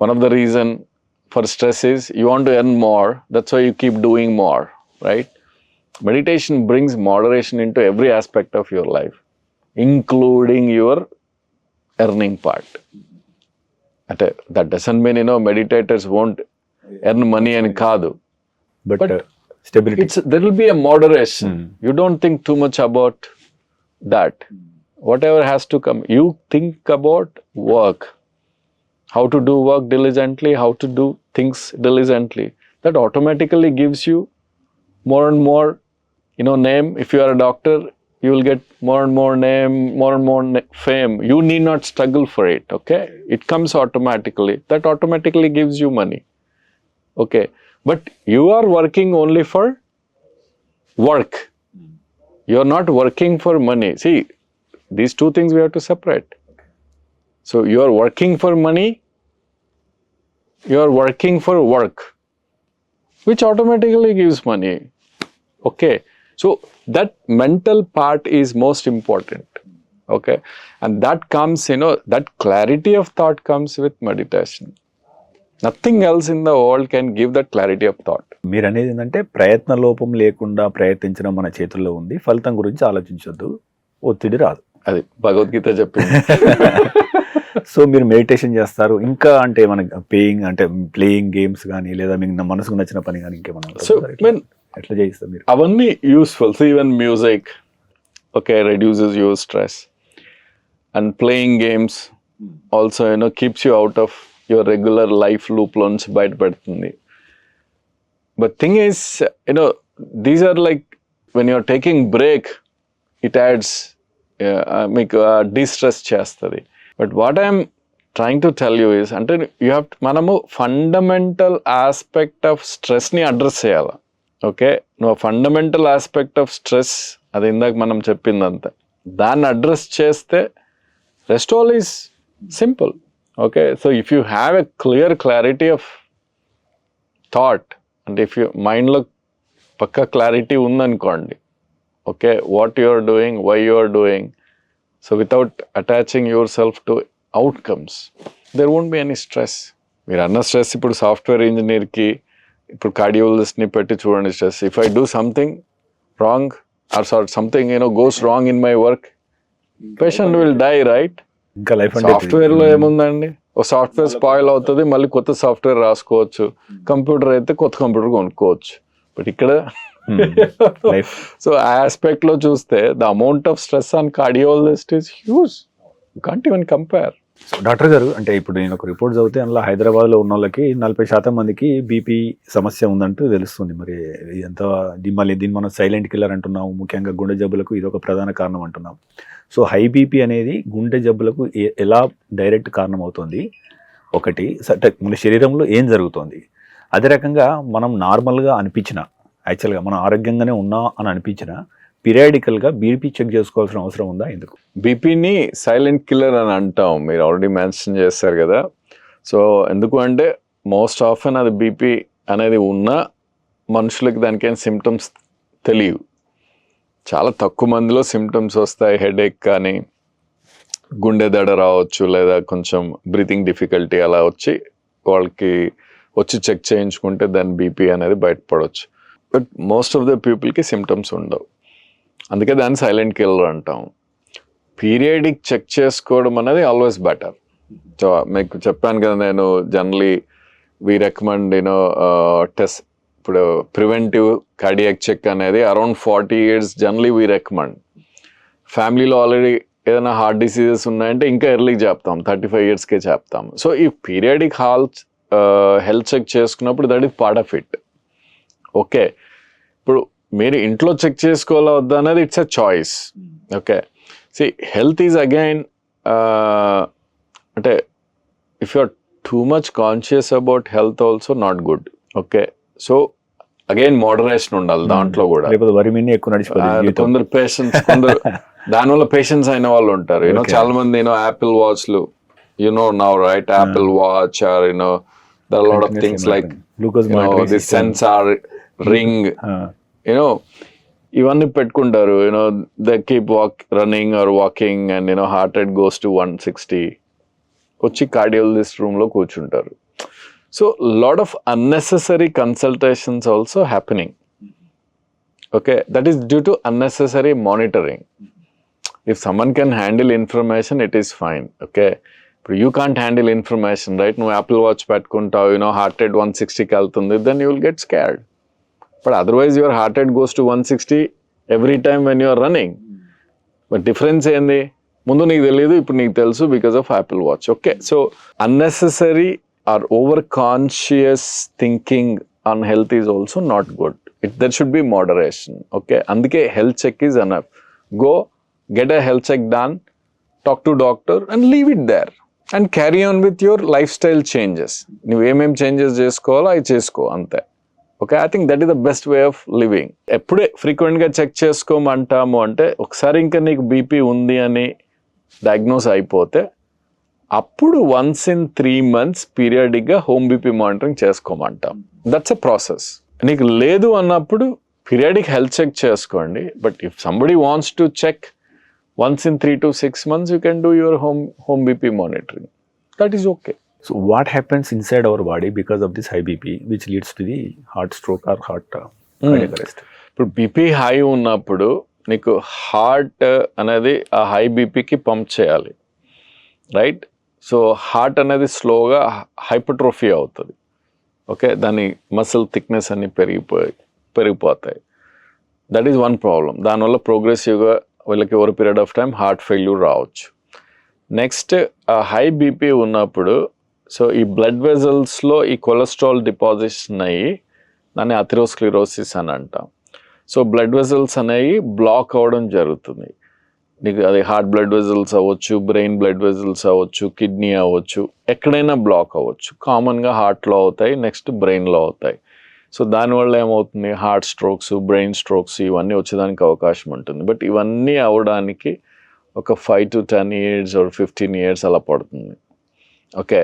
one of the reason for stress is you want to earn more. That's why you keep doing more, right? Meditation brings moderation into every aspect of your life, including your earning part. That doesn't mean meditators won't earn money and kaadu, but stability, there will be a moderation. You don't think too much about that. Whatever has to come, you think about work, how to do work diligently, how to do things diligently. That automatically gives you more and more name. If you are a doctor, you will get more and more name, more and more fame. You need not struggle for it, okay? It comes automatically. That automatically gives you money, okay? But you are working only for work. You are not working for money. See, these two things we have to separate. So you are working for money, you are working for work, which automatically gives money, okay? So that mental part is most important, okay? And that comes, that clarity of thought comes with meditation. Nothing else in the world can give that clarity of thought. మీరు అనేది ఏంటంటే ప్రయత్న లోపం లేకుండా ప్రయత్నించడం మన చేతుల్లో ఉంది, ఫలితం గురించి ఆలోచించొద్దు, ఒత్తిడి రాదు. అది భగవద్గీత చెప్పింది. సో మీరు మెడిటేషన్ చేస్తారు, ఇంకా అంటే మనకి ప్లేయింగ్ గేమ్స్ కానీ, లేదా మీకు మనసుకు నచ్చిన పని కానీ ఇంకేమన్నా? సో ఎట్లా చేయిస్తారు మీరు? అవన్నీ useful. So even music, okay, reduces your stress. And playing games also keeps you out of your regular life loop లోంచి బయటపెడుతుంది. But thing is these are like when you're taking break, it adds మీకు distress చేస్తుంది. But what I'm trying to tell you is, అంటే మనము fundamental aspect of స్ట్రెస్ని address చేయాలి, okay? నువ్వు fundamental aspect of stress, అది ఇందాక మనం చెప్పిందంతా, దాన్ని అడ్రస్ చేస్తే rest all is simple, okay? So if you have a clarity of thought, అంటే ఇఫ్ యూ మైండ్లో పక్కా క్లారిటీ ఉందనుకోండి, okay, what you are doing, why you are doing, so without attaching yourself to outcomes, there won't be any stress. మీరు అన్న stress ఇప్పుడు software ఇంజనీర్కి, ఇప్పుడు కార్డియాలజిస్ట్ని పెట్టి చూడండి stress. If I do something wrong, or something goes wrong in my work, patient will die, right? ఇంకా life అంటే software లో ఏముందండి, ఓ సాఫ్ట్వేర్ స్పాయిల్ అవుతుంది, మళ్ళీ కొత్త సాఫ్ట్వేర్ రాసుకోవచ్చు. కంప్యూటర్ అయితే కొత్త కంప్యూటర్ కొనుక్కోవచ్చు. బట్ ఇక్కడ లైఫ్ సో ఆ ఆస్పెక్ట్ లో చూస్తే the amount of stress on cardiologist is huge. You can't even compare. So doctor గారు, అంటే ఇప్పుడు నేను ఒక రిపోర్ట్ చదివితే అందులో హైదరాబాద్లో ఉన్న వాళ్ళకి 40% మందికి బీపీ సమస్య ఉందంటూ తెలుస్తుంది. మరి ఎంత దీన్ని మనం సైలెంట్ కిల్లర్ అంటున్నాం, ముఖ్యంగా గుండె జబ్బులకు ఇది ఒక ప్రధాన కారణం అంటున్నాం. సో హై బీపీ అనేది గుండె జబ్బులకు ఎలా డైరెక్ట్ కారణం అవుతుంది? ఒకటి, మన శరీరంలో ఏం జరుగుతుంది? అదే రకంగా మనం నార్మల్గా అనిపించిన, యాక్చువల్గా మనం ఆరోగ్యంగానే ఉన్నా అని అనిపించిన పీరియాడికల్గా బీపీ చెక్ చేసుకోవాల్సిన అవసరం ఉందా? ఎందుకు బీపీని సైలెంట్ కిల్లర్ అని అంటాం, మీరు ఆల్రెడీ మెన్షన్ చేశారు కదా. సో ఎందుకు అంటే మోస్ట్ ఆఫెన్ అది బీపీ అనేది ఉన్న మనుషులకి దానికేం సిమ్టమ్స్ తెలియవు. చాలా తక్కువ మందిలో సిమ్టమ్స్ వస్తాయి. హెడేక్ కానీ, గుండె దడ రావచ్చు, లేదా కొంచెం బ్రీతింగ్ డిఫికల్టీ అలా వాళ్ళకి వచ్చి చెక్ చేయించుకుంటే దాని బీపీ అనేది బయటపడవచ్చు. బట్ మోస్ట్ ఆఫ్ ద పీపుల్కి సిమ్టమ్స్ ఉండవు, అందుకే దాన్ని సైలెంట్ కిల్లర్ అంటాం. పీరియాడిక్ చెక్ చేసుకోవడం అనేది ఆల్వేస్ బెటర్. సో మీకు చెప్పాను కదా, నేను జనరలీ వీ రికమెండ్ టెస్ట్. ఇప్పుడు ప్రివెంటివ్ కార్డియాక్ చెక్ అనేది around 40 years generally we recommend. ఫ్యామిలీలో ఆల్రెడీ ఏదైనా హార్ట్ డిసీజెస్ ఉన్నాయంటే ఇంకా ఎర్లీగా చెప్తాం, 35 yearsకే చెప్తాం. సో ఈ పీరియాడిక్ హెల్త్ చెక్ చేసుకున్నప్పుడు that is part of it. Okay, ఇప్పుడు మీరు ఇంట్లో చెక్ చేసుకోవాలా వద్దా అనేది it's a choice. Okay, see health is again అంటే if you are too much conscious about health also not good. Okay, so again moderation ఉండాలి దాంట్లో కూడా. కొందరు పేషెన్స్, కొందరు దానివల్ల పేషెన్స్ అయిన వాళ్ళు ఉంటారు. చాలా మంది Apple వాచ్లు now, right? Apple Watch, or there are a lot of things like this sensor ring, ఇవన్నీ పెట్టుకుంటారు. they keep running or walking and heart rate goes to 160, వచ్చి కార్డియాలజిస్ట్ రూమ్ లో కూర్చుంటారు. So lot of unnecessary consultations also happening. Okay, that is due to unnecessary monitoring. If someone can handle information, it is fine. Okay, but you can't handle information, right? No Apple Watch pettukuntavu, heart rate 160 kaltundi, then you will get scared. But otherwise your heart rate goes to 160 every time when you are running. But difference endi, mundu neeku teliyadu, ippudu neeku telusu because of Apple Watch. Okay, so unnecessary or over conscious thinking on health is also not good. There should be moderation. Okay, అందుకే health check is enough. Go get a health check done, talk to doctor and leave it there and carry on with your lifestyle changes. నువ్వు ఏమేం changes చేసుకోవాలో అవి చేసుకో అంతే. Okay, I think that is the best way of living. ఎప్పుడే ఫ్రీక్వెంట్గా check చేసుకోమంటాము అంటే, ఒకసారి ఇంకా నీకు బీపీ ఉంది అని డయాగ్నోస్ అయిపోతే అప్పుడు once in 3 months పీరియాడిక్గా హోమ్ బీపీ మానిటరింగ్ చేసుకోమంటాం. That's a process. నీకు లేదు అన్నప్పుడు పీరియాడిక్ హెల్త్ చెక్ చేసుకోండి. But if somebody wants to check once in 3 to 6 months, you can do your home BP monitoring. That is okay. So what happens inside our body because of this high BP, which leads to the heart stroke or heart cardiac arrest? ఇప్పుడు BP high ఉన్నప్పుడు నీకు heart అనేది ఆ high బీపీకి pump చేయాలి, right? So heart అనేది స్లోగా hypertrophy అవుతుంది. Okay, దాని మసిల్ థిక్నెస్ అన్ని పెరిగిపోతాయి. That is one problem. దానివల్ల ప్రోగ్రెసివ్గా వీళ్ళకి over period of time heart failure రావచ్చు. నెక్స్ట్, హై బీపీ ఉన్నప్పుడు సో ఈ బ్లడ్ వెజల్స్లో ఈ కొలెస్ట్రాల్ డిపాజిషన్ అయ్యి దాన్ని అథెరోస్క్లెరోసిస్ అని అంటాం. సో బ్లడ్ వెజల్స్ అనేవి బ్లాక్ అవ్వడం జరుగుతుంది. నీకు అది హార్ట్ బ్లడ్ వెజల్స్ అవ్వచ్చు, బ్రెయిన్ బ్లడ్ వెజల్స్ అవ్వచ్చు, కిడ్నీ అవ్వచ్చు, ఎక్కడైనా బ్లాక్ అవ్వచ్చు. కామన్గా హార్ట్లో అవుతాయి, నెక్స్ట్ బ్రెయిన్లో అవుతాయి. సో దానివల్ల ఏమవుతుంది, హార్ట్ స్ట్రోక్స్, బ్రెయిన్ స్ట్రోక్స్ ఇవన్నీ వచ్చేదానికి అవకాశం ఉంటుంది. బట్ ఇవన్నీ అవ్వడానికి ఒక 5 to 10 years or 15 years అలా పడుతుంది. Okay,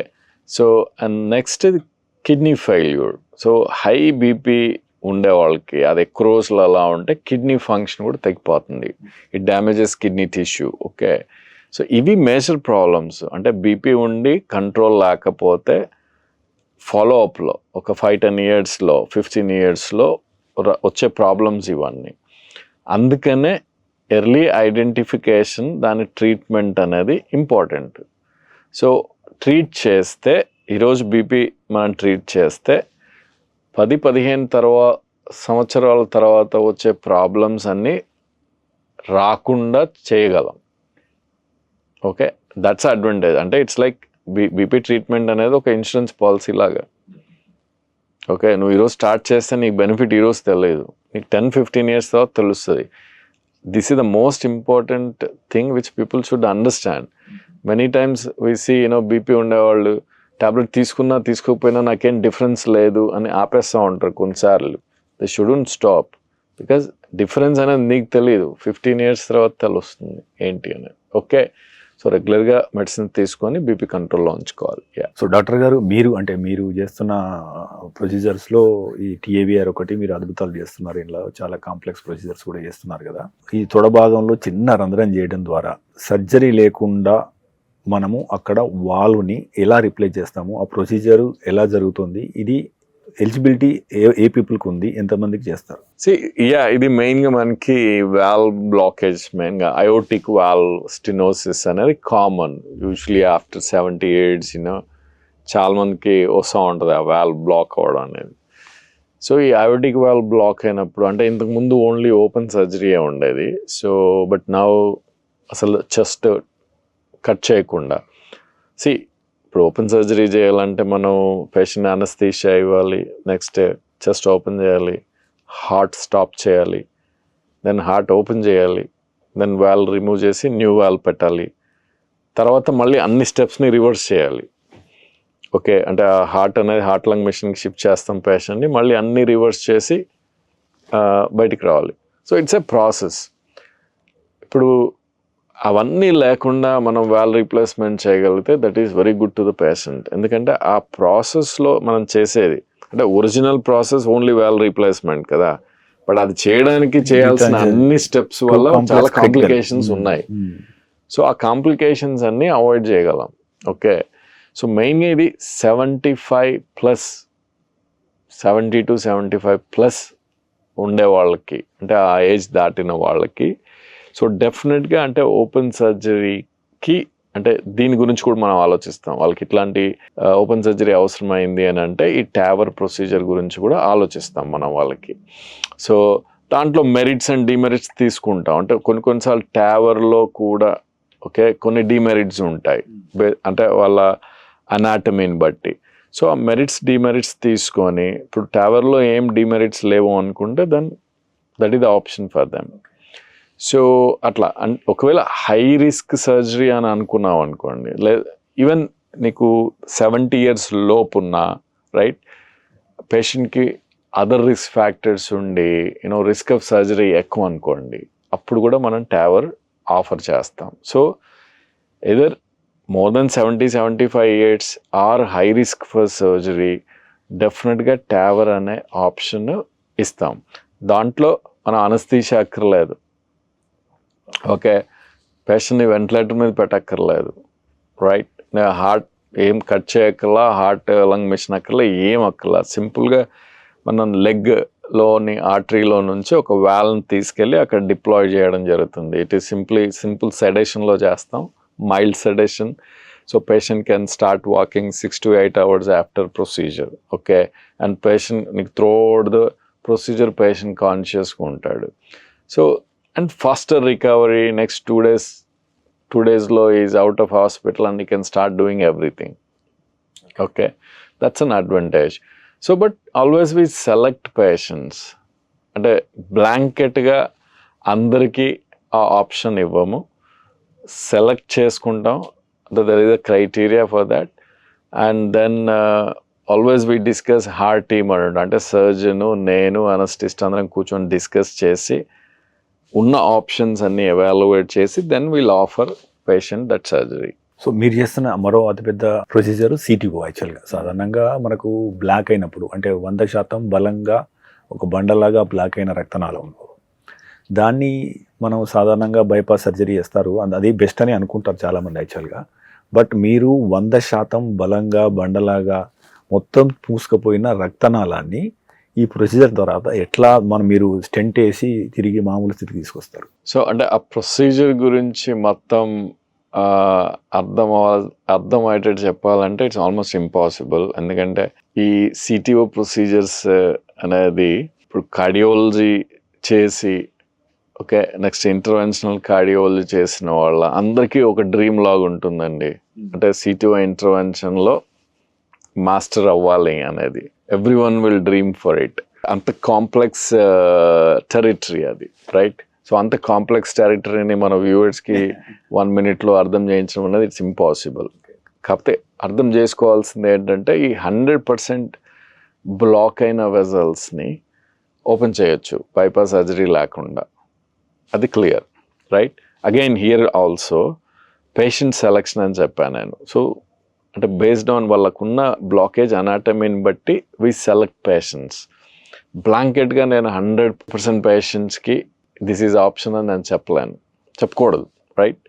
so and next kidney failure. So high BP ఉండే వాళ్ళకి అది ఎక్కువ రోజులు అలా ఉంటే కిడ్నీ ఫంక్షన్ కూడా తగ్గిపోతుంది. It damages kidney tissue. Okay, so ఇవి మేజర్ ప్రాబ్లమ్స్. అంటే బీపీ ఉండి కంట్రోల్ లేకపోతే ఫాలోఅప్లో ఒక 5-10 yearsలో 15 yearsలో వచ్చే ప్రాబ్లమ్స్ ఇవన్నీ. అందుకనే ఎర్లీ ఐడెంటిఫికేషన్, దాని ట్రీట్మెంట్ అనేది ఇంపార్టెంట్. సో ట్రీట్ చేస్తే, ఈరోజు బీపీ మనం ట్రీట్ చేస్తే 10-15 సంవత్సరాల తర్వాత వచ్చే ప్రాబ్లమ్స్ అన్నీ రాకుండా చేయగలం. Okay, that's advantage. అంటే ఇట్స్ లైక్ బీపీ ట్రీట్మెంట్ అనేది ఒక ఇన్సూరెన్స్ పాలసీ లాగా. ఓకే, నువ్వు ఈరోజు స్టార్ట్ చేస్తే నీకు బెనిఫిట్ ఈరోజు తెలియదు, నీకు 10-15 years తర్వాత తెలుస్తుంది. This is the most important thing which people should understand. Many times we see BP ఉండేవాళ్ళు టాబ్లెట్ తీసుకున్నా తీసుకోకపోయినా నాకేం డిఫరెన్స్ లేదు అని ఆపేస్తూ ఉంటారు కొన్నిసార్లు. They shouldn't stop, because difference అనేది నీకు తెలియదు, 15 years తర్వాత తెలుస్తుంది ఏంటి అనేది. ఓకే, సో రెగ్యులర్గా మెడిసిన్ తీసుకొని బీపీ కంట్రోల్లో ఉంచుకోవాలి. సో డాక్టర్ గారు, మీరు చేస్తున్న ప్రొసీజర్స్లో ఈ TAVR ఒకటి మీరు అద్భుతాలు చేస్తున్నారు. ఇలా చాలా కాంప్లెక్స్ ప్రొసీజర్స్ కూడా చేస్తున్నారు కదా. ఈ తొడ భాగంలో చిన్న రంధ్రం చేయడం ద్వారా సర్జరీ లేకుండా మనము అక్కడ వాల్వ్ని ఎలా రిప్లేస్ చేస్తాము, ఆ ప్రొసీజర్ ఎలా జరుగుతుంది, ఇది ఎలిజిబిలిటీ ఏ పీపుల్కి ఉంది, ఎంతమందికి చేస్తారు? ఇది మెయిన్గా మనకి వాల్వ్ బ్లాకేజ్, మెయిన్గా అయోటిక్ వాల్వ్ స్టెనోసిస్ అనేది కామన్. యూజువలీ ఆఫ్టర్ 70 years చాలా మందికి వస్తూ ఉంటుంది ఆ వాల్వ్ బ్లాక్ అవ్వడం అనేది. సో ఈ అయోటిక్ వాల్వ్ బ్లాక్ అయినప్పుడు, అంటే ఇంతకుముందు ఓన్లీ ఓపెన్ సర్జరీయే ఉండేది. సో బట్ నౌ అసలు చెస్ట్ కట్ చేయకుండా, ఇప్పుడు ఓపెన్ సర్జరీ చేయాలంటే మనం పేషెంట్ అనస్థీషియా ఇవ్వాలి, నెక్స్ట్ చెస్ట్ ఓపెన్ చేయాలి, హార్ట్ స్టాప్ చేయాలి, దెన్ హార్ట్ ఓపెన్ చేయాలి, దెన్ వాల్వ్ రిమూవ్ చేసి న్యూ వాల్వ్ పెట్టాలి, తర్వాత మళ్ళీ అన్ని స్టెప్స్ని రివర్స్ చేయాలి. ఓకే, అంటే ఆ హార్ట్ అనేది హార్ట్ లంగ్ మెషిన్కి షిఫ్ట్ చేస్తాం పేషెంట్ని, మళ్ళీ అన్ని రివర్స్ చేసి బయటికి రావాలి. So it's a process. ఇప్పుడు అవన్నీ లేకుండా మనం వాల్వ్ రీప్లేస్మెంట్ చేయగలిగితే that is very good to the patient. ఎందుకంటే ఆ ప్రాసెస్లో మనం చేసేది, అంటే original process only valve replacement కదా, బట్ అది చేయడానికి చేయాల్సిన అన్ని స్టెప్స్ వల్ల చాలా కాంప్లికేషన్స్ ఉన్నాయి. సో ఆ కాంప్లికేషన్స్ అన్నీ అవాయిడ్ చేయగలం. ఓకే, సో మెయిన్గా ఇది 70 to 75+ ఉండే వాళ్ళకి, అంటే ఆ ఏజ్ దాటిన వాళ్ళకి, సో డెఫినెట్గా అంటే ఓపెన్ సర్జరీకి, అంటే దీని గురించి కూడా మనం ఆలోచిస్తాం. వాళ్ళకి ఇట్లాంటి ఓపెన్ సర్జరీ అవసరమైంది అని అంటే ఈ TAVR ప్రొసీజర్ గురించి కూడా ఆలోచిస్తాం మనం వాళ్ళకి. సో దాంట్లో మెరిట్స్ అండ్ డిమెరిట్స్ తీసుకుంటాం. అంటే కొన్నిసార్లు TAVRలో కూడా కొన్ని డిమెరిట్స్ ఉంటాయి, అంటే వాళ్ళ అనాటమీని బట్టి. సో ఆ మెరిట్స్ డిమెరిట్స్ తీసుకొని, ఇప్పుడు TAVRలో ఏం డిమెరిట్స్ లేవు అనుకుంటే then that is the option for them. So అట్లా ఒకవేళ హై రిస్క్ సర్జరీ అని అనుకున్నావు అనుకోండి, ఈవెన్ నీకు 70 years లోపున్నా, రైట్, పేషెంట్కి అదర్ రిస్క్ ఫ్యాక్టర్స్ ఉండి రిస్క్ ఆఫ్ సర్జరీ ఎక్కువ అనుకోండి, అప్పుడు కూడా మనం TAVR ఆఫర్ చేస్తాం. So either more than 70-75 years or high risk for surgery, డెఫినెట్గా TAVR అనే ఆప్షన్ ఇస్తాం. దాంట్లో మనం అనస్థీషియా అక్కర్లేదు. ఓకే, పేషెంట్ని వెంటిలేటర్ మీద పెట్టక్కర్లేదు, రైట్, హార్ట్ ఏం కట్ చేయక్కర్లా, హార్ట్ లంగ్ మెషిన్ అక్కర్లా, ఏం అక్కర్లా. సింపుల్గా మనం లెగ్లోని ఆర్టరీలో నుంచి ఒక వాల్వ్ని తీసుకెళ్ళి అక్కడ డిప్లాయ్ చేయడం జరుగుతుంది. ఇట్ ఈస్ సింపుల్ సెడేషన్లో చేస్తాం, mild sedition. So patient can start walking 6 to 8 hours after procedure. Okay, and patient నీకు త్రూఅవుట్ ద ప్రొసీజర్ పేషెంట్ కాన్షియస్గా ఉంటాడు. So and faster recovery, next 2 daysలో is out of hospital and he can start doing everything. Okay, that's an advantage. So but always we select patients, అంటే బ్లాంకెట్గా అందరికీ ఆ option ఇవ్వము, select చేసుకుంటాం. there is a criteria for that, and then always we discuss heart team అంటే surgeon, నేను, అనస్టిస్ట్ అందరం కూర్చొని discuss చేసి ఉన్న ఆప్షన్స్ అన్ని ఎవాల్యుయేట్ చేసి then will offer patient that surgery. So మీరు చేస్తున్న మరో అతిపెద్ద ప్రొసీజర్ CTO. యాక్చువల్గా సాధారణంగా మనకు బ్లాక్ అయినప్పుడు, అంటే 100% బలంగా ఒక బండలాగా బ్లాక్ అయిన రక్తనాళం, దాన్ని మనం సాధారణంగా బైపాస్ సర్జరీ చేస్తారు, అది బెస్ట్ అని అనుకుంటారు చాలామంది యాక్చువల్గా. బట్ మీరు 100% బలంగా బండలాగా మొత్తం పూసుకుపోయిన రక్తనాళాన్ని ఈ ప్రొసీజర్ ద్వారా ఎట్లా మీరు స్టెంట్ వేసి తిరిగి మామూలు స్థితికి తీసుకొస్తారు? సో అంటే ఆ ప్రొసీజర్ గురించి మొత్తం అర్థమయ్యేటట్టు చెప్పాలంటే ఇట్స్ ఆల్మోస్ట్ ఇంపాసిబుల్. ఎందుకంటే ఈ సిటిఓ ప్రొసీజర్స్ అనేది ఇప్పుడు కార్డియాలజీ చేసి ఓకే నెక్స్ట్ ఇంటర్వెన్షనల్ కార్డియాలజీ చేసిన వాళ్ళ అందరికీ ఒక డ్రీమ్ లాగా ఉంటుందండి. అంటే సిటిఓ ఇంటర్వెన్షన్లో మాస్టర్ అవ్వాలి అనేది every one will dream for it. అంత కాంప్లెక్స్ టెరిటరీ అది, రైట్? సో అంత కాంప్లెక్స్ టెరిటరీని మన వ్యూవర్స్కి 1 minute అర్థం చేయించడం అనేది ఇట్స్ ఇంపాసిబుల్. కాకపోతే అర్థం చేసుకోవాల్సింది ఏంటంటే ఈ 100% బ్లాక్ అయిన వెజల్స్ని ఓపెన్ చేయొచ్చు బైపాస్ సర్జరీ లేకుండా, అది clear, right? Again here also patient selection అని చెప్పాను నేను. సో అంటే బేస్డ్ ఆన్ వాళ్ళకున్న బ్లాకేజ్ అనాటమీని బట్టి వి సెలెక్ట్ పేషెంట్స్. బ్లాంకెట్గా నేను 100% పేషెంట్స్కి దిస్ ఈజ్ ఆప్షన్ అని నేను చెప్పకూడదు, right?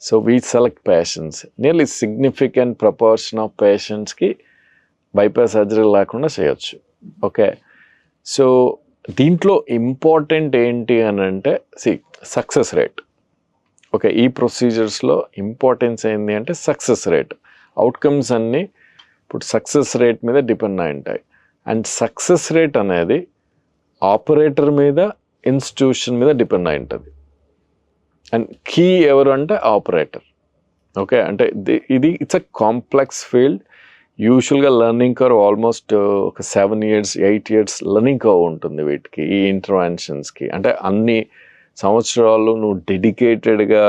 So we select patients. Nearly significant proportion of పేషెంట్స్కి బైపాస్ సర్జరీ లేకుండా చేయొచ్చు, ఓకే? సో దీంట్లో ఇంపార్టెంట్ ఏంటి అని అంటే సక్సెస్ రేట్. ఓకే, ఈ ప్రొసీజర్స్లో ఇంపార్టెన్స్ ఏంటి అంటే సక్సెస్ రేట్. అవుట్కమ్స్ అన్నీ ఇప్పుడు సక్సెస్ రేట్ మీద డిపెండ్ అయి ఉంటాయి. అండ్ సక్సెస్ రేట్ అనేది ఆపరేటర్ మీద, ఇన్స్టిట్యూషన్ మీద డిపెండ్ అయి ఉంటుంది. అండ్ కీ ఎవరు అంటే ఆపరేటర్. ఓకే, అంటే ఇది ఇట్స్ అ కాంప్లెక్స్ ఫీల్డ్. యూజువల్గా లెర్నింగ్ కర్వ్ ఆల్మోస్ట్ ఒక 7 years 8 years లెర్నింగ్ కర్వ్ ఉంటుంది వీటికి, ఈ ఇంటర్వెన్షన్స్కి. అంటే అన్ని సంవత్సరాలు నువ్వు డెడికేటెడ్గా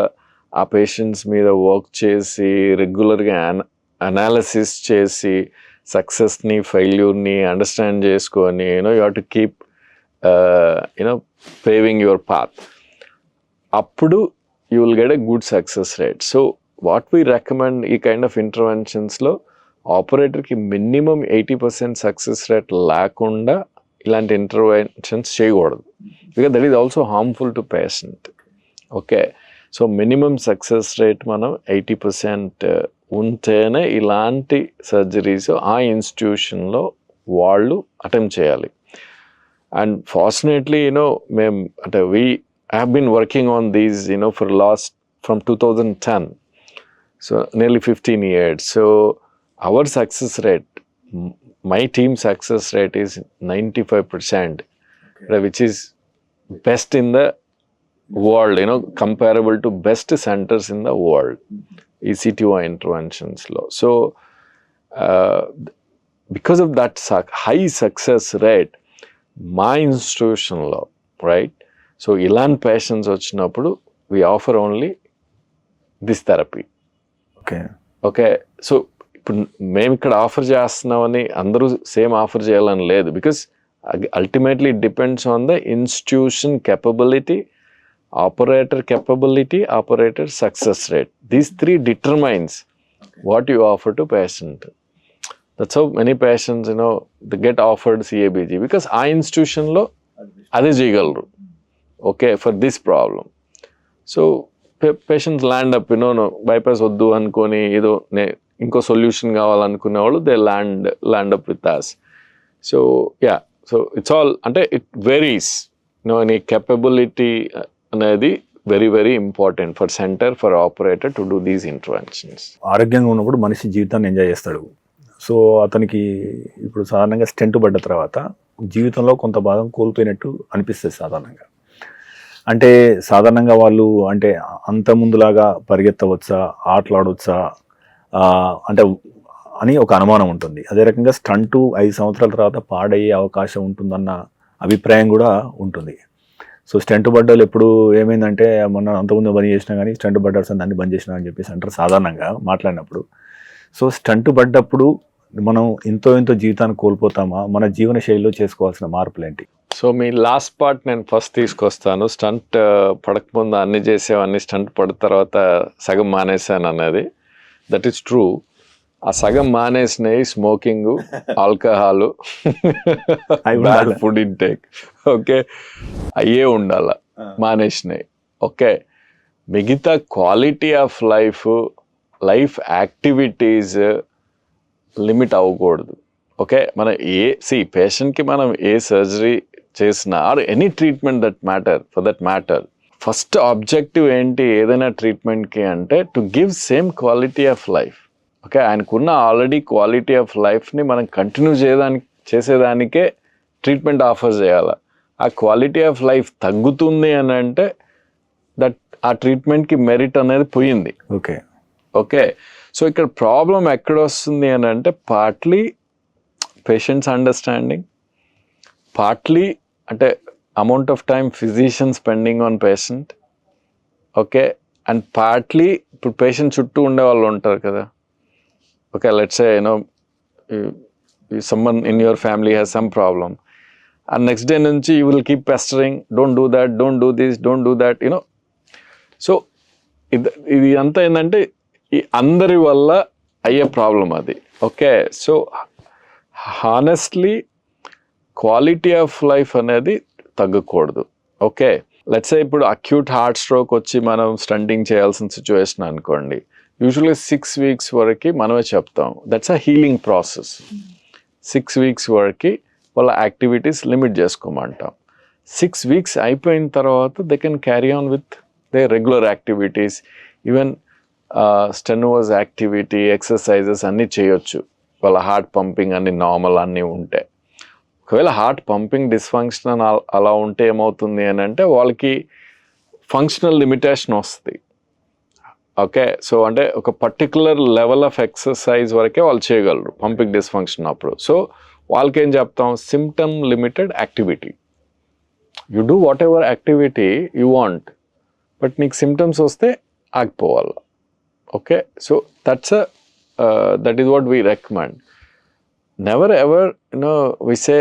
ఆ పేషెంట్స్ మీద వర్క్ చేసి రెగ్యులర్గా అనాలిసిస్ చేసి సక్సెస్ని ఫెయిల్యూర్ని అండర్స్టాండ్ చేసుకొని you have to keep paving your path. అప్పుడు you will get a good success rate. So what we recommend ఈ కైండ్ ఆఫ్ ఇంటర్వెన్షన్స్లో ఆపరేటర్కి మినిమం 80% సక్సెస్ రేట్ లేకుండా ఇలాంటి ఇంటర్వెన్షన్స్ చేయకూడదు. Because that is also harmful to patient. Okay, so minimum success rate మనం 80% ఉంటేనే ఇలాంటి సర్జరీస్ ఆ ఇన్స్టిట్యూషన్లో వాళ్ళు అటెంప్ట్ చేయాలి. అండ్ ఫార్చునేట్లీ మేము అంటే we have been working on these for last from 2010, so nearly 15 years. So our success rate, my team success rate is 95%, which is best in the world, comparable to best centers in the world, ECTO interventions law. So because of that high success rate, my institution law, right? So ilan patients vachinappudu we offer only this therapy. Okay, so ఇప్పుడు మేము ఇక్కడ offer చేస్తున్నామని అందరూ same offer చేయాలని లేదు. Because ultimately it depends on the institution capability, operator capability, operator success rate. These 3 determines what you offer to patient. That's how many patients they get offered CABG because ఆ ఇన్స్టిట్యూషన్లో అదే చేయగలరు, okay, for this problem. So patients land up bypass వద్దు అనుకొని ఏదో ఇంకో solution కావాలనుకునే వాళ్ళు they land up with us. So yeah, so it's all అంటే ఇట్ వెరీస్. నీ కెపబిలిటీ అనేది very very important for centre, for operator to do these interventions. ఆరోగ్యంగా ఉన్నప్పుడు మనిషి జీవితాన్ని ఎంజాయ్ చేస్తాడు. సో అతనికి ఇప్పుడు సాధారణంగా స్టెంట్ పడ్డ తర్వాత జీవితంలో కొంత భాగం కోల్పోయినట్టు అనిపిస్తుంది సాధారణంగా. అంటే సాధారణంగా వాళ్ళు అంటే అంత ముందులాగా పరిగెత్తవచ్చా, ఆటలాడవచ్చా అంటే అని ఒక అనుమానం ఉంటుంది. అదే రకంగా స్టంటు 5 సంవత్సరాల తర్వాత పాడయ్యే అవకాశం ఉంటుందన్న అభిప్రాయం కూడా ఉంటుంది. సో స్టంట్ పడ్డాలు ఎప్పుడు ఏమైందంటే మొన్న అంతకుముందు బంద్ చేసినా కానీ స్టంట్ పడ్డారు సార్ దాన్ని బంద్ చేసినా అని చెప్పేసి అంటారు సాధారణంగా మాట్లాడినప్పుడు. సో స్టంట్ పడ్డప్పుడు మనం ఎంతో జీవితాన్ని కోల్పోతామా? మన జీవన శైలిలో చేసుకోవాల్సిన మార్పులు ఏంటి? సో మీ లాస్ట్ పార్ట్ నేను ఫస్ట్ తీసుకొస్తాను. స్టంట్ పడకముందు అన్ని చేసేవన్నీ స్టంట్ పడిన తర్వాత సగం మానేశాను అనేది. That is true. ఆ సగం మానేసినాయి smoking, alcohol, bad food intake, okay, అయ్యే ఉండాల, మానేసినాయి. ఓకే, మిగతా quality of life activities limit అవ్వకూడదు. ఓకే, మన పేషెంట్కి మనం ఏ సర్జరీ చేసినా or any treatment for that matter first objective ఏంటి ఏదైనా ట్రీట్మెంట్కి అంటే to give same quality of life. Okay, ఆయనకున్న ఆల్రెడీ క్వాలిటీ ఆఫ్ లైఫ్ని మనం కంటిన్యూ చేసేదానికే ట్రీట్మెంట్ ఆఫర్ చేయాలి. ఆ క్వాలిటీ ఆఫ్ లైఫ్ తగ్గుతుంది అని అంటే ఆ ట్రీట్మెంట్కి మెరిట్ అనేది పోయింది. ఓకే, సో ఇక్కడ ప్రాబ్లం ఎక్కడ వస్తుంది అని అంటే పార్ట్లీ పేషెంట్స్ అండర్స్టాండింగ్, పార్ట్లీ అంటే amount of time physician spending on patient. Okay, and partly ఇప్పుడు పేషెంట్ చుట్టూ ఉండే వాళ్ళు ఉంటారు కదా. Okay, let's say someone in your family has some problem and next day nunchi you will keep pestering, don't do that, don't do this, don't do that, so ఇది అంతా ఏంటంటే ఈ అందరి వల్ల అయ్యే ప్రాబ్లం అది. Okay, so honestly quality of life అనేది తగ్గకూడదు. Okay, let's say ఇప్పుడు అక్యూట్ హార్ట్ స్ట్రోక్ వచ్చి మనం స్టంటింగ్ చేయాల్సిన సిచ్యువేషన్ అనుకోండి, యూజువల్లీ 6 weeks వరకు మనమే చెప్తాం that's a healing process. 6 weeks వరకు వాళ్ళ యాక్టివిటీస్ లిమిట్ చేసుకోమంటాం. 6 weeks అయిపోయిన తర్వాత they can carry on with they regular activities, even strenuous activity, exercises అన్నీ చేయొచ్చు. వాళ్ళ హార్ట్ పంపింగ్ అన్ని నార్మల్ అన్నీ ఉంటే. ఒకవేళ హార్ట్ పంపింగ్ డిస్ఫంక్షన్ అలా ఉంటే ఏమవుతుంది అని అంటే వాళ్ళకి ఫంక్షనల్ లిమిటేషన్ వస్తుంది. ఓకే, సో అంటే ఒక పర్టికులర్ లెవెల్ ఆఫ్ ఎక్సర్సైజ్ వరకే వాళ్ళు చేయగలరు పంపింగ్ డిస్ఫంక్షన్ అప్పుడు. సో వాళ్ళకి ఏం చెప్తాం, symptom limited activity. You do whatever activity you want, but నీకు సిమ్టమ్స్ వస్తే ఆగిపోవాలి. Okay, so that is what we recommend. Never ever we say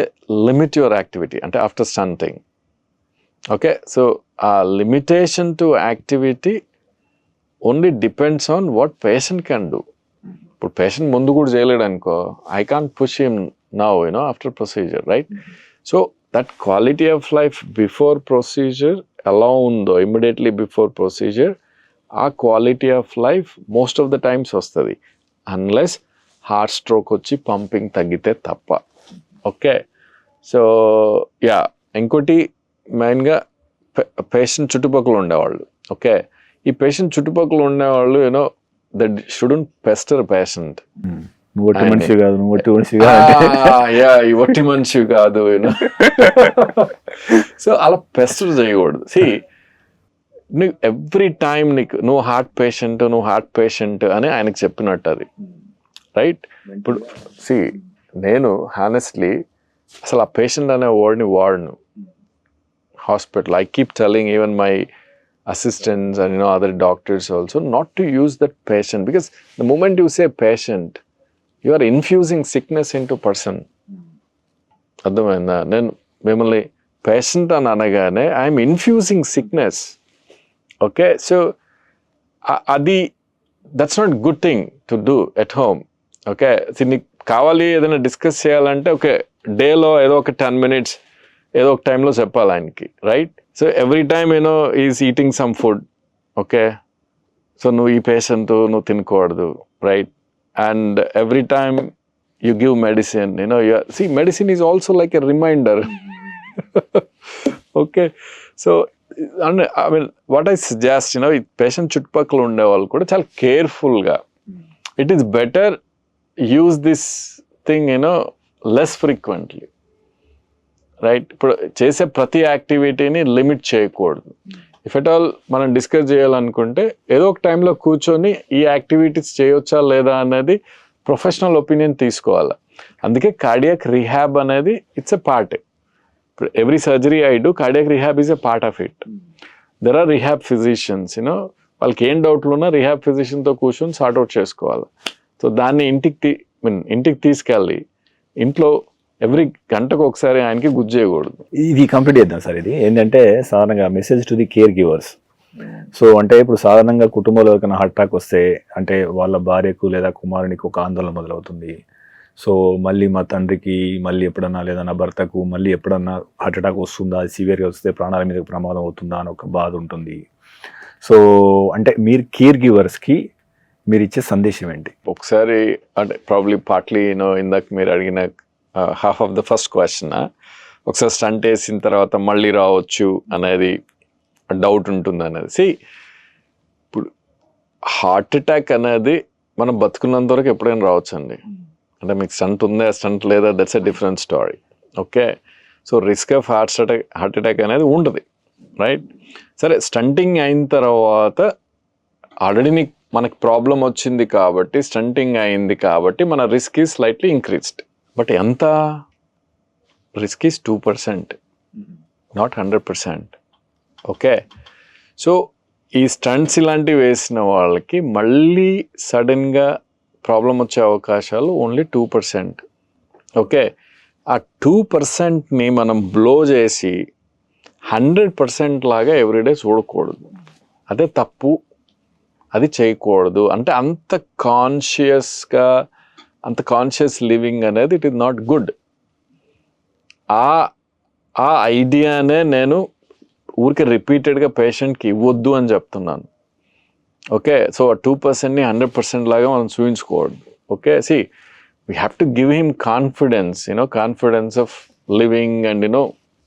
limit your activity అంటే ఆఫ్టర్ స్టంటింగ్. ఓకే, సో ఆ limitation to activity only depends on what patient can do. ఇప్పుడు patient ముందు కూడా చేయలేడు అనుకో, I can't push him now after procedure, right? So that quality of life before procedure ఎలా ఉందో immediately before procedure ఆ quality of life most of the times వస్తుంది, unless heart stroke వచ్చి పంపింగ్ తగ్గితే తప్ప. ఓకే, సో యా, ఇంకోటి మెయిన్గా patient చుట్టుపక్కల ఉండేవాళ్ళు. ఓకే, ఈ పేషెంట్ చుట్టుపక్కల ఉండేవాళ్ళు దట్ షుడెంట్ పెస్టర్ పేషెంట్. ఒట్టి మనిషి కాదు, ఒట్టి మనిషి కాదు సో అలా పెస్టర్ చేయకూడదు. నీకు ఎవ్రీ టైం నువ్వు హార్ట్ పేషెంట్ అని ఆయనకు చెప్పినట్టు అది, రైట్? ఇప్పుడు నేను హానెస్ట్లీ అసలు ఆ పేషెంట్ అనే వర్డ్ని వాడను hospital. I keep telling even my assistants and other doctors also not to use that patient, because the moment you say patient you are infusing sickness into person. అర్థమైందా? నేను మిమ్మల్ని patient అని అనగానే I'm infusing sickness. Okay, so అది that's not good thing to do at home. Okay, నీకు కావాలి ఏదైనా discuss చేయాలంటే ఓకే డేలో ఏదో ఒక 10 minutes ఏదో ఒక టైంలో చెప్పాలి ఆయనకి, right? So every time is eating some food. Okay, so నువ్వు ఈ పేషెంట్ నువ్వు తినకూడదు, right? And every time you give medicine. Medicine is also like a reminder. Okay, so I mean what I suggest ఈ patient చుట్టుపక్కల ఉండే వాళ్ళు కూడా చాలా కేర్ఫుల్గా, it is better use this thing less frequently, right? ఇప్పుడు చేసే ప్రతి యాక్టివిటీని లిమిట్ చేయకూడదు. ఇఫ్ ఎట్ ఆల్ మనం డిస్కస్ చేయాలనుకుంటే ఏదో ఒక టైంలో కూర్చొని ఈ యాక్టివిటీస్ చేయొచ్చా లేదా అనేది ప్రొఫెషనల్ ఒపీనియన్ తీసుకోవాలి. అందుకే కార్డియాక్ రిహాబ్ అనేది ఇట్స్ ఎ పార్ట్. ఇప్పుడు every surgery I do, cardiac rehab is a part of it. There are rehab physicians, వాళ్ళకి ఏం డౌట్లు ఉన్నా రిహాబ్ ఫిజిషియన్తో కూర్చొని సార్ట్అవుట్ చేసుకోవాలి. సో దాన్ని ఇంటికి తీసుకెళ్ళి ఇంట్లో ఎవ్రీ గంటకు ఒకసారి ఆయనకి గుర్తు చేయకూడదు. ఇది కంప్లీట్ చేద్దాం సార్. ఇది ఏంటంటే సాధారణంగా message to the care givers. So అంటే ఇప్పుడు సాధారణంగా కుటుంబంలో ఎవరికైనా హార్ట్ అటాక్ వస్తే అంటే వాళ్ళ భార్యకు లేదా కుమారునికి ఒక ఆందోళన మొదలవుతుంది. సో మళ్ళీ మా తండ్రికి మళ్ళీ ఎప్పుడన్నా లేదా నా భర్తకు మళ్ళీ ఎప్పుడన్నా హార్ట్ అటాక్ వస్తుందా, సివియర్గా వస్తే ప్రాణాల మీద ప్రమాదం అవుతుందా అని ఒక బాధ ఉంటుంది. సో అంటే మీరు కేర్ గివర్స్కి మీరు ఇచ్చే సందేశం ఏంటి? ఒకసారి అంటే ప్రాబ్లీ పార్ట్లీ ఇందాక మీరు అడిగిన half of the first question. ఒకసారి స్టంట్ వేసిన తర్వాత మళ్ళీ రావచ్చు అనేది డౌట్ ఉంటుంది అనేది. ఇప్పుడు హార్ట్ అటాక్ అనేది మనం బతుకున్నంత వరకు ఎప్పుడైనా రావచ్చు అండి. అంటే మీకు స్టంట్ ఉందా స్టంట్ లేదా that's a different story. Okay, so risk of heart attack అనేది ఉంటుంది, రైట్? సరే, స్టంటింగ్ అయిన తర్వాత ఆల్రెడీ మనకి ప్రాబ్లం వచ్చింది కాబట్టి, స్టంటింగ్ అయింది కాబట్టి మన risk is slightly increased. But ఎంత? Risk is 2%, not 100%. Okay, so ఈ స్టంట్స్ ఇలాంటివి వేసిన వాళ్ళకి మళ్ళీ సడన్గా ప్రాబ్లం వచ్చే అవకాశాలు ఓన్లీ 2%. ఓకే, ఆ 2%ని మనం బ్లో చేసి 100% లాగా ఎవ్రీడే చూడకూడదు. అదే తప్పు, అది చేయకూడదు. అంటే అంత కాన్షియస్ లివింగ్ అనేది ఇట్ ఈస్ నాట్ గుడ్. ఆ ఐడియానే నేను ఊరికే రిపీటెడ్గా పేషెంట్కి ఇవ్వద్దు అని చెప్తున్నాను. ఓకే, సో ఆ 2%ని 100% లాగా మనం చూపించుకోవద్దు. Okay, we have to give him confidence, confidence of living and,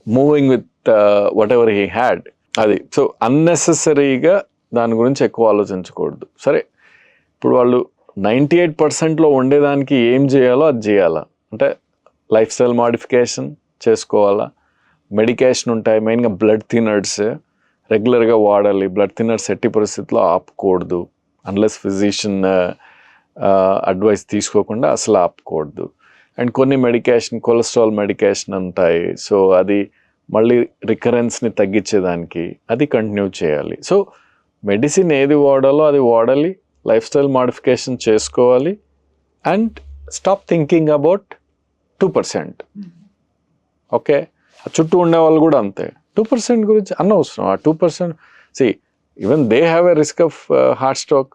moving with whatever he had. అది. సో అన్నెసెసరీగా దాని గురించి ఎక్కువ ఆలోచించకూడదు. సరే, ఇప్పుడు వాళ్ళు 98%లో ఉండేదానికి ఏం చేయాలో అది చేయాలా? అంటే లైఫ్ స్టైల్ మాడిఫికేషన్ చేసుకోవాలా, మెడికేషన్ ఉంటాయి, మెయిన్గా బ్లడ్ థిన్నర్స్ రెగ్యులర్గా వాడాలి. బ్లడ్ థిన్నర్స్ ఎట్టి పరిస్థితుల్లో ఆపకూడదు, అన్లెస్ ఫిజిషియన్ అడ్వైస్ తీసుకోకుండా అసలు ఆపకూడదు. అండ్ కొన్ని మెడికేషన్, కొలెస్ట్రాల్ మెడికేషన్ ఉంటాయి, సో అది మళ్ళీ రికరెన్స్ని తగ్గించేదానికి అది కంటిన్యూ చేయాలి. సో మెడిసిన్ ఏది వాడాలో అది వాడాలి, లైఫ్ స్టైల్ మాడిఫికేషన్ చేసుకోవాలి, and stop thinking about 2%. Okay, చుట్టూ ఉండే వాళ్ళు కూడా అంతే. 2% గురించి అనవసరం. ఆ 2%, even they have a risk of heart stroke,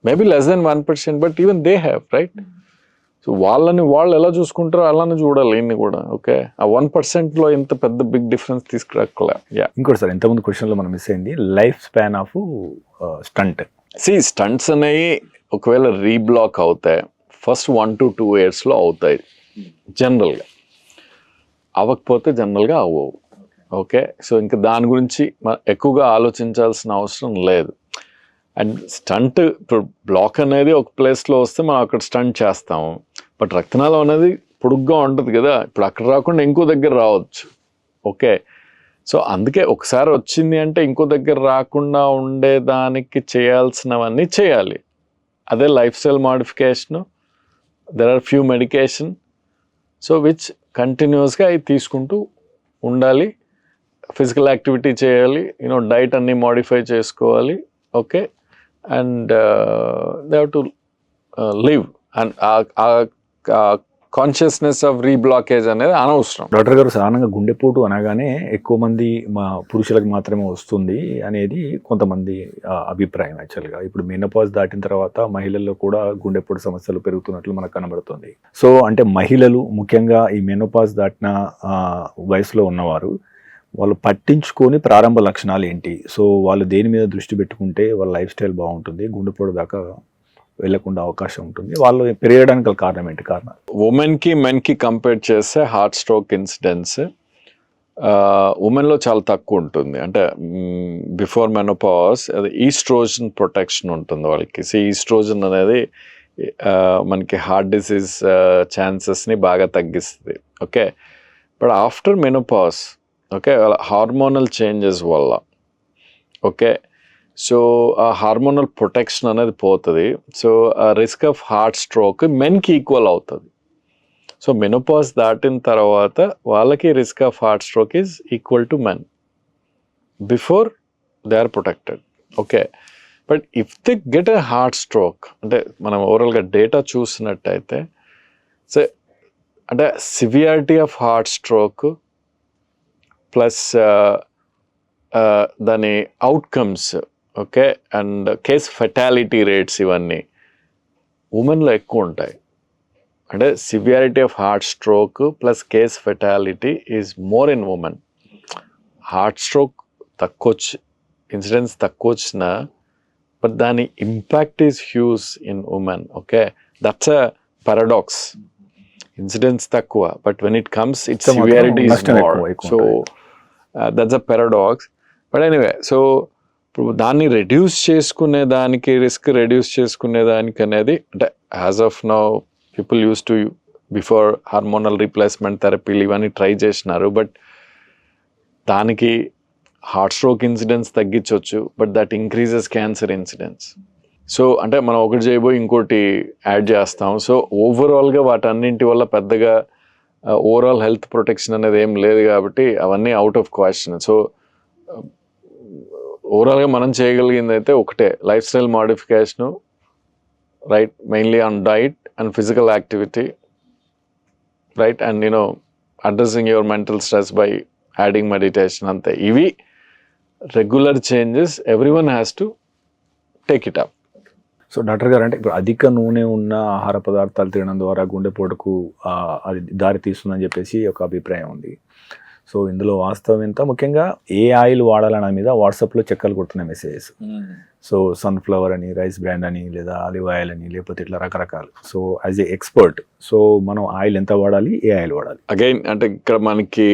maybe less than 1%, but even they have, right? So వాళ్ళు ఎలా చూసుకుంటారో అలానే చూడాలి ఇన్ని కూడా. ఓకే, ఆ 1%లో ఎంత పెద్ద బిగ్ డిఫరెన్స్ తీసుకురాకలే. ఇంకోటి సార్, ఇంతకుముందు క్వశ్చన్లో మనం మిస్ అయింది life span of stent. Stents అనేవి ఒకవేళ రీబ్లాక్ అవుతాయి ఫస్ట్ 1 to 2 yearsలో అవుతాయి జనరల్గా. అవ్వకపోతే జనరల్గా అవ్వవు. ఓకే, సో ఇంకా దాని గురించి ఎక్కువగా ఆలోచించాల్సిన అవసరం లేదు. అండ్ స్టంట్ ఇప్పుడు బ్లాక్ అనేది ఒక ప్లేస్లో వస్తే మనం అక్కడ స్టంట్ చేస్తాము, బట్ రక్తనాళం అనేది పొడుగ్గా ఉంటుంది కదా, ఇప్పుడు అక్కడ రాకుండా ఇంకో దగ్గర రావచ్చు. ఓకే, సో అందుకే ఒకసారి వచ్చింది అంటే ఇంకో దగ్గర రాకుండా ఉండేదానికి చేయాల్సినవన్నీ చేయాలి. అదే lifestyle modification. There are few medication, so which కంటిన్యూస్గా అవి తీసుకుంటూ ఉండాలి. ఫిజికల్ యాక్టివిటీ చేయాలి, డైట్ అన్నీ మోడిఫై చేసుకోవాలి. Okay, and they have to live. And consciousness of reblockage అనేది అనవసరం. డాక్టర్ గారు, సాధారణంగా గుండెపోటు అనగానే ఎక్కువ మంది పురుషులకు మాత్రమే వస్తుంది అనేది కొంతమంది అభిప్రాయం. యాక్చువల్గా ఇప్పుడు మెనోపాజ్ దాటిన తర్వాత మహిళల్లో కూడా గుండెపోటు సమస్యలు పెరుగుతున్నట్లు మనకు కనబడుతుంది. సో అంటే మహిళలు ముఖ్యంగా ఈ మెనోపాజ్ దాటిన వయసులో ఉన్నవారు వాళ్ళు పట్టించుకొని ప్రారంభ లక్షణాలు ఏంటి, సో వాళ్ళు దేని మీద దృష్టి పెట్టుకుంటే వాళ్ళ లైఫ్ స్టైల్ బాగుంటుంది, గుండెపోటు దాకా వెళ్ళకుండా అవకాశం ఉంటుంది, వాళ్ళు పెరగడానికి కారణం ఏంటి? కారణం ఉమెన్కి మెన్కి కంపేర్ చేస్తే హార్ట్ స్ట్రోక్ ఇన్సిడెన్స్ ఉమెన్లో చాలా తక్కువ ఉంటుంది. అంటే బిఫోర్ మెనోపాజ్ అది ఈస్ట్రోజన్ ప్రొటెక్షన్ ఉంటుంది వాళ్ళకి. సో ఈస్ట్రోజన్ అనేది మనకి హార్ట్ డిసీజ్ ఛాన్సెస్ని బాగా తగ్గిస్తుంది. Okay, but after menopause, okay, hormonal changes వల్ల, ఓకే, సో ఆ హార్మోనల్ ప్రొటెక్షన్ అనేది పోతుంది. సో ఆ రిస్క్ ఆఫ్ హార్ట్ స్ట్రోక్ మెన్కి ఈక్వల్ అవుతుంది. సో మెనోపాజ్ దాటిన తర్వాత వాళ్ళకి risk of heart stroke is equal to men. Before they are protected. Okay, but if they get a heart stroke, అంటే మనం ఓవరాల్గా డేటా చూసినట్టయితే, సో అంటే severity of heart stroke plus దాని outcomes, okay, and case fatality rates ఇవన్నీ ఉమెన్లో ఎక్కువ ఉంటాయి. అంటే severity of heart stroke plus case fatality is more in women. Heart stroke తక్కువ ఇన్సిడెన్స్ తక్కువ వచ్చినా, బట్ దాని impact is huge in women. Okay, that's a paradox. Incidents తక్కువ, but when it comes it నష్టం మాత్రం సివియారిటీ ఇస్ నష్టం more. ఎక్కువ so that's a paradox. But anyway, so ఇప్పుడు దాన్ని రెడ్యూస్ చేసుకునే దానికి, రిస్క్ రెడ్యూస్ చేసుకునే దానికి అనేది, అంటే as of now people use to before hormonal replacement థెరపీలు ఇవన్నీ ట్రై చేసినారు, బట్ దానికి హార్ట్ స్ట్రోక్ ఇన్సిడెంట్స్ తగ్గించవచ్చు, but that increases cancer incidents. So అంటే మనం ఒకటి చేయబోయి ఇంకోటి యాడ్ చేస్తాం. సో ఓవరాల్గా వాటన్నింటి వల్ల పెద్దగా ఓవరాల్ హెల్త్ ప్రొటెక్షన్ అనేది ఏం లేదు కాబట్టి అవన్నీ అవుట్ ఆఫ్ క్వశ్చన్. సో ఓవరాల్గా మనం చేయగలిగింది అయితే ఒకటే, life style modification, right, mainly on diet and physical activity, right, and addressing your mental stress by adding meditation, అంతే. ఇవి regular changes, every one has to take it up. So doctor గారు, అంటే ఇప్పుడు అధిక నూనె ఉన్న ఆహార పదార్థాలు తినడం ద్వారా గుండెపోటుకు అది దారి తీస్తుందని చెప్పేసి ఒక అభిప్రాయం ఉంది. సో ఇందులో వాస్తవం ఎంత, ముఖ్యంగా ఏ ఆయిల్ వాడాలన్న మీద వాట్సాప్లో చెక్కలు కొడుతున్న మెసేజెస్. సో సన్ఫ్లవర్ అని, రైస్ బ్రాండ్ అని, లేదా ఆలివ్ ఆయిల్ అని, లేకపోతే ఇట్లా రకరకాలు. So as a expert, so మనం ఆయిల్ ఎంత వాడాలి, ఏ ఆయిల్ వాడాలి? అగైన్ అంటే ఇక్కడ మనకి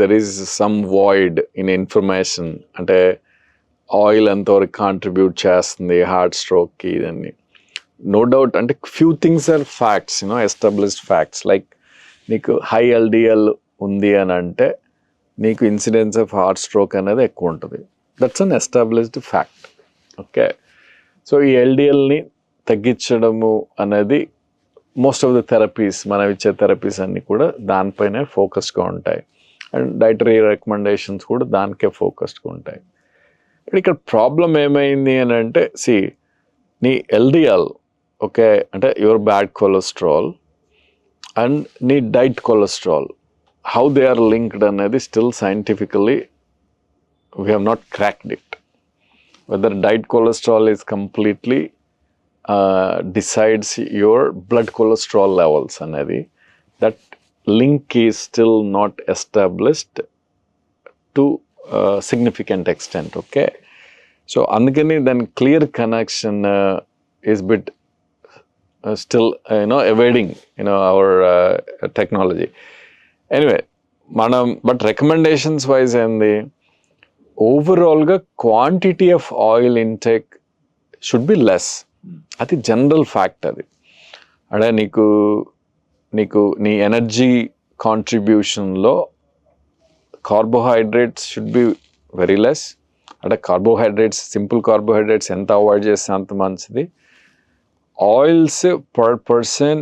there is some void in information. అంటే ఆయిల్ ఎంతవరకు కాంట్రిబ్యూట్ చేస్తుంది హార్ట్ స్ట్రోక్కి, ఇదన్నీ నో డౌట్. అంటే few things are facts, established facts. Like నీకు హై ఎల్డిఎల్ ఉంది అని అంటే నీకు ఇన్సిడెన్స్ ఆఫ్ హార్ట్ స్ట్రోక్ అనేది ఎక్కువ ఉంటుంది. That's an established fact. Okay, so ఈ ఎల్డిఎల్ని తగ్గించడము అనేది మోస్ట్ ఆఫ్ ద థెరపీస్, మనం ఇచ్చే థెరపీస్ అన్నీ కూడా దానిపైనే ఫోకస్డ్గా ఉంటాయి. అండ్ డైటరీ రికమెండేషన్స్ కూడా దానికే ఫోకస్డ్గా ఉంటాయి. ఇక్కడ ప్రాబ్లం ఏమైంది అని అంటే, నీ ఎల్డిఎల్, ఓకే, అంటే యువర్ బ్యాడ్ కొలెస్ట్రాల్ అండ్ నీ diet cholesterol, how they are linked అనేది still scientifically we have not cracked it. Whether diet cholesterol is completely decides your blood cholesterol levels అనేది, that link is still not established to significant extent. Okay, so అందుకని దాని clear connection is bit still evading our technology. Anyway మనం, but recommendations wise ఏంది, ఓవరాల్గా quantity of oil intake should be less. అది general fact. అది అంటే నీకు నీ ఎనర్జీ కాంట్రిబ్యూషన్లో carbohydrates should be very less. అంటే కార్బోహైడ్రేట్స్, సింపుల్ కార్బోహైడ్రేట్స్ ఎంత అవాయిడ్ చేస్తే అంత మంచిది. Oils per person,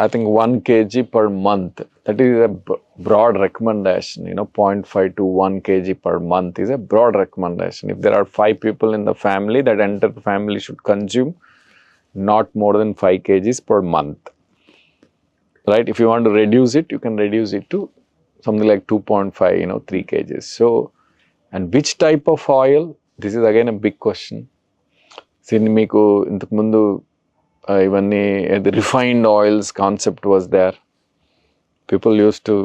I think 1 kg per month. That is a broad recommendation. 0.5 to 1 kg per month is a broad recommendation. If there are 5 people in the family, that entire family should consume not more than 5 kgs per month. Right? If you want to reduce it, you can reduce it to something like 2.5, 3 kgs. So, and which type of oil? This is again a big question. మీకు ఇంతకు ముందు ఇవన్నీ refined oils concept was there. People use to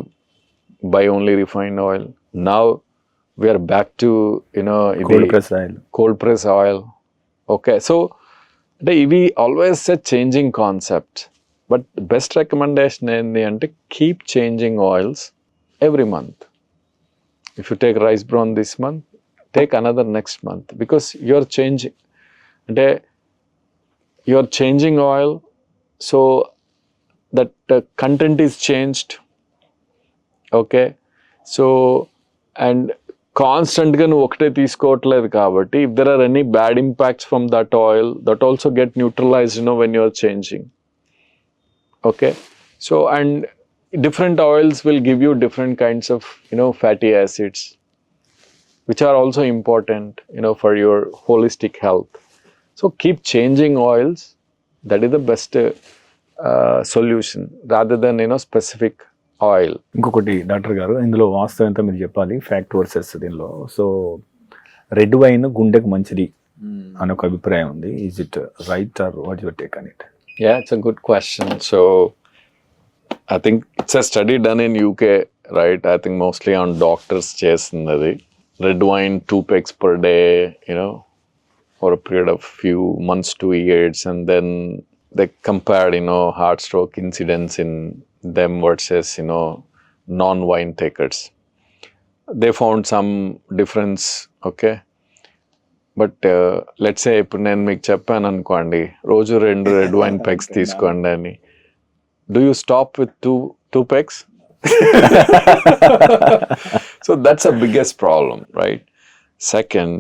buy only refined oil. Now we're back to cold press oil. Okay, so అంటే ఇవి always a changing concept. But best recommendation ఏంటి అంటే, keep changing oils every month. If you take rice brown this month, take another next month, because you are changing. అంటే you are changing oil, so that content is changed. Okay, so and కాన్స్టెంట్గా నువ్వు ఒకటే తీసుకోవట్లేదు కాబట్టి, if there are any bad impacts from that oil, that also get neutralized when you are changing. Okay, so and different oils will give you different kinds of fatty acids, which are also important for your holistic health. So keep changing oils. That is the best solution rather than specific oil. ఇంకొకటి doctor గారు, ఇందులో వాస్తవం ఎంత మీరు చెప్పాలి, fact versus దీనిలో. So red wine గుండెకు మంచిది అని ఒక అభిప్రాయం ఉంది. Is it right are what your take on it? Yeah, it's a good question. So I think it's a study done in UK, right? I think mostly on doctors chesundadi. Red wine 2 pegs per day, for a period of few months to years, and then they compared, heart stroke incidence in them versus, non-wine takers. They found some difference, okay? But let's say ఇప్పుడు నేను మీకు చెప్పాను అనుకోండి, రోజు 2 red wine pegs తీసుకోండి అని. Do you stop with two pegs? So that's a biggest problem, right? Second,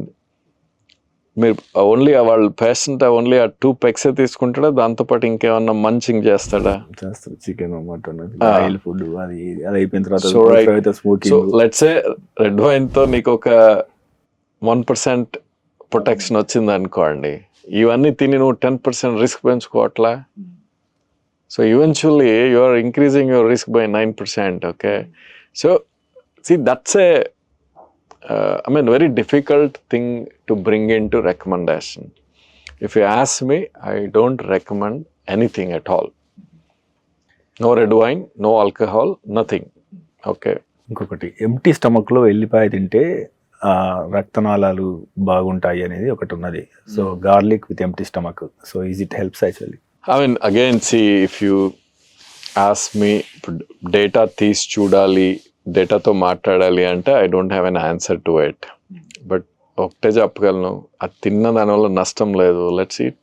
మీరు only వాళ్ళ పేషెంట్ ఓన్లీ ఆ 2 పెగ్స్ తీసుకుంటాడా, దాంతోపాటు ఇంకేమన్నా మంచింగ్ చేస్తాడా? చేస్తారు, చికెన్, మటన్, ఆయిల్ ఫుడ్, అది అయిపోయిన సో తర్వాత smoking. Let's say red wine తో నీకు ఒక 1% ప్రొటెక్షన్ వచ్చింది అనుకోండి, ఇవన్నీ తిని నువ్వు 10% రిస్క్ పెంచుకోవట్లా. So eventually you are increasing your risk by 9%, okay? So see that's a very difficult thing to bring into recommendation. If you ask me, I don't recommend anything at all. No red wine, no alcohol, nothing, okay? ఇంకొకటి, empty స్టమక్లో ఎల్లిపాయ తింటే రక్తనాళాలు బాగుంటాయి అనేది ఒకటి ఉన్నది. So garlic with empty stomach, so is it helps actually? Again, see, if you ask me, data తీసి చూడాలి, డేటాతో మాట్లాడాలి అంటే I don't have an answer to it. But ఒకటే చెప్పగలను, అది తిన్న దానివల్ల నష్టం లేదు. Let's eat.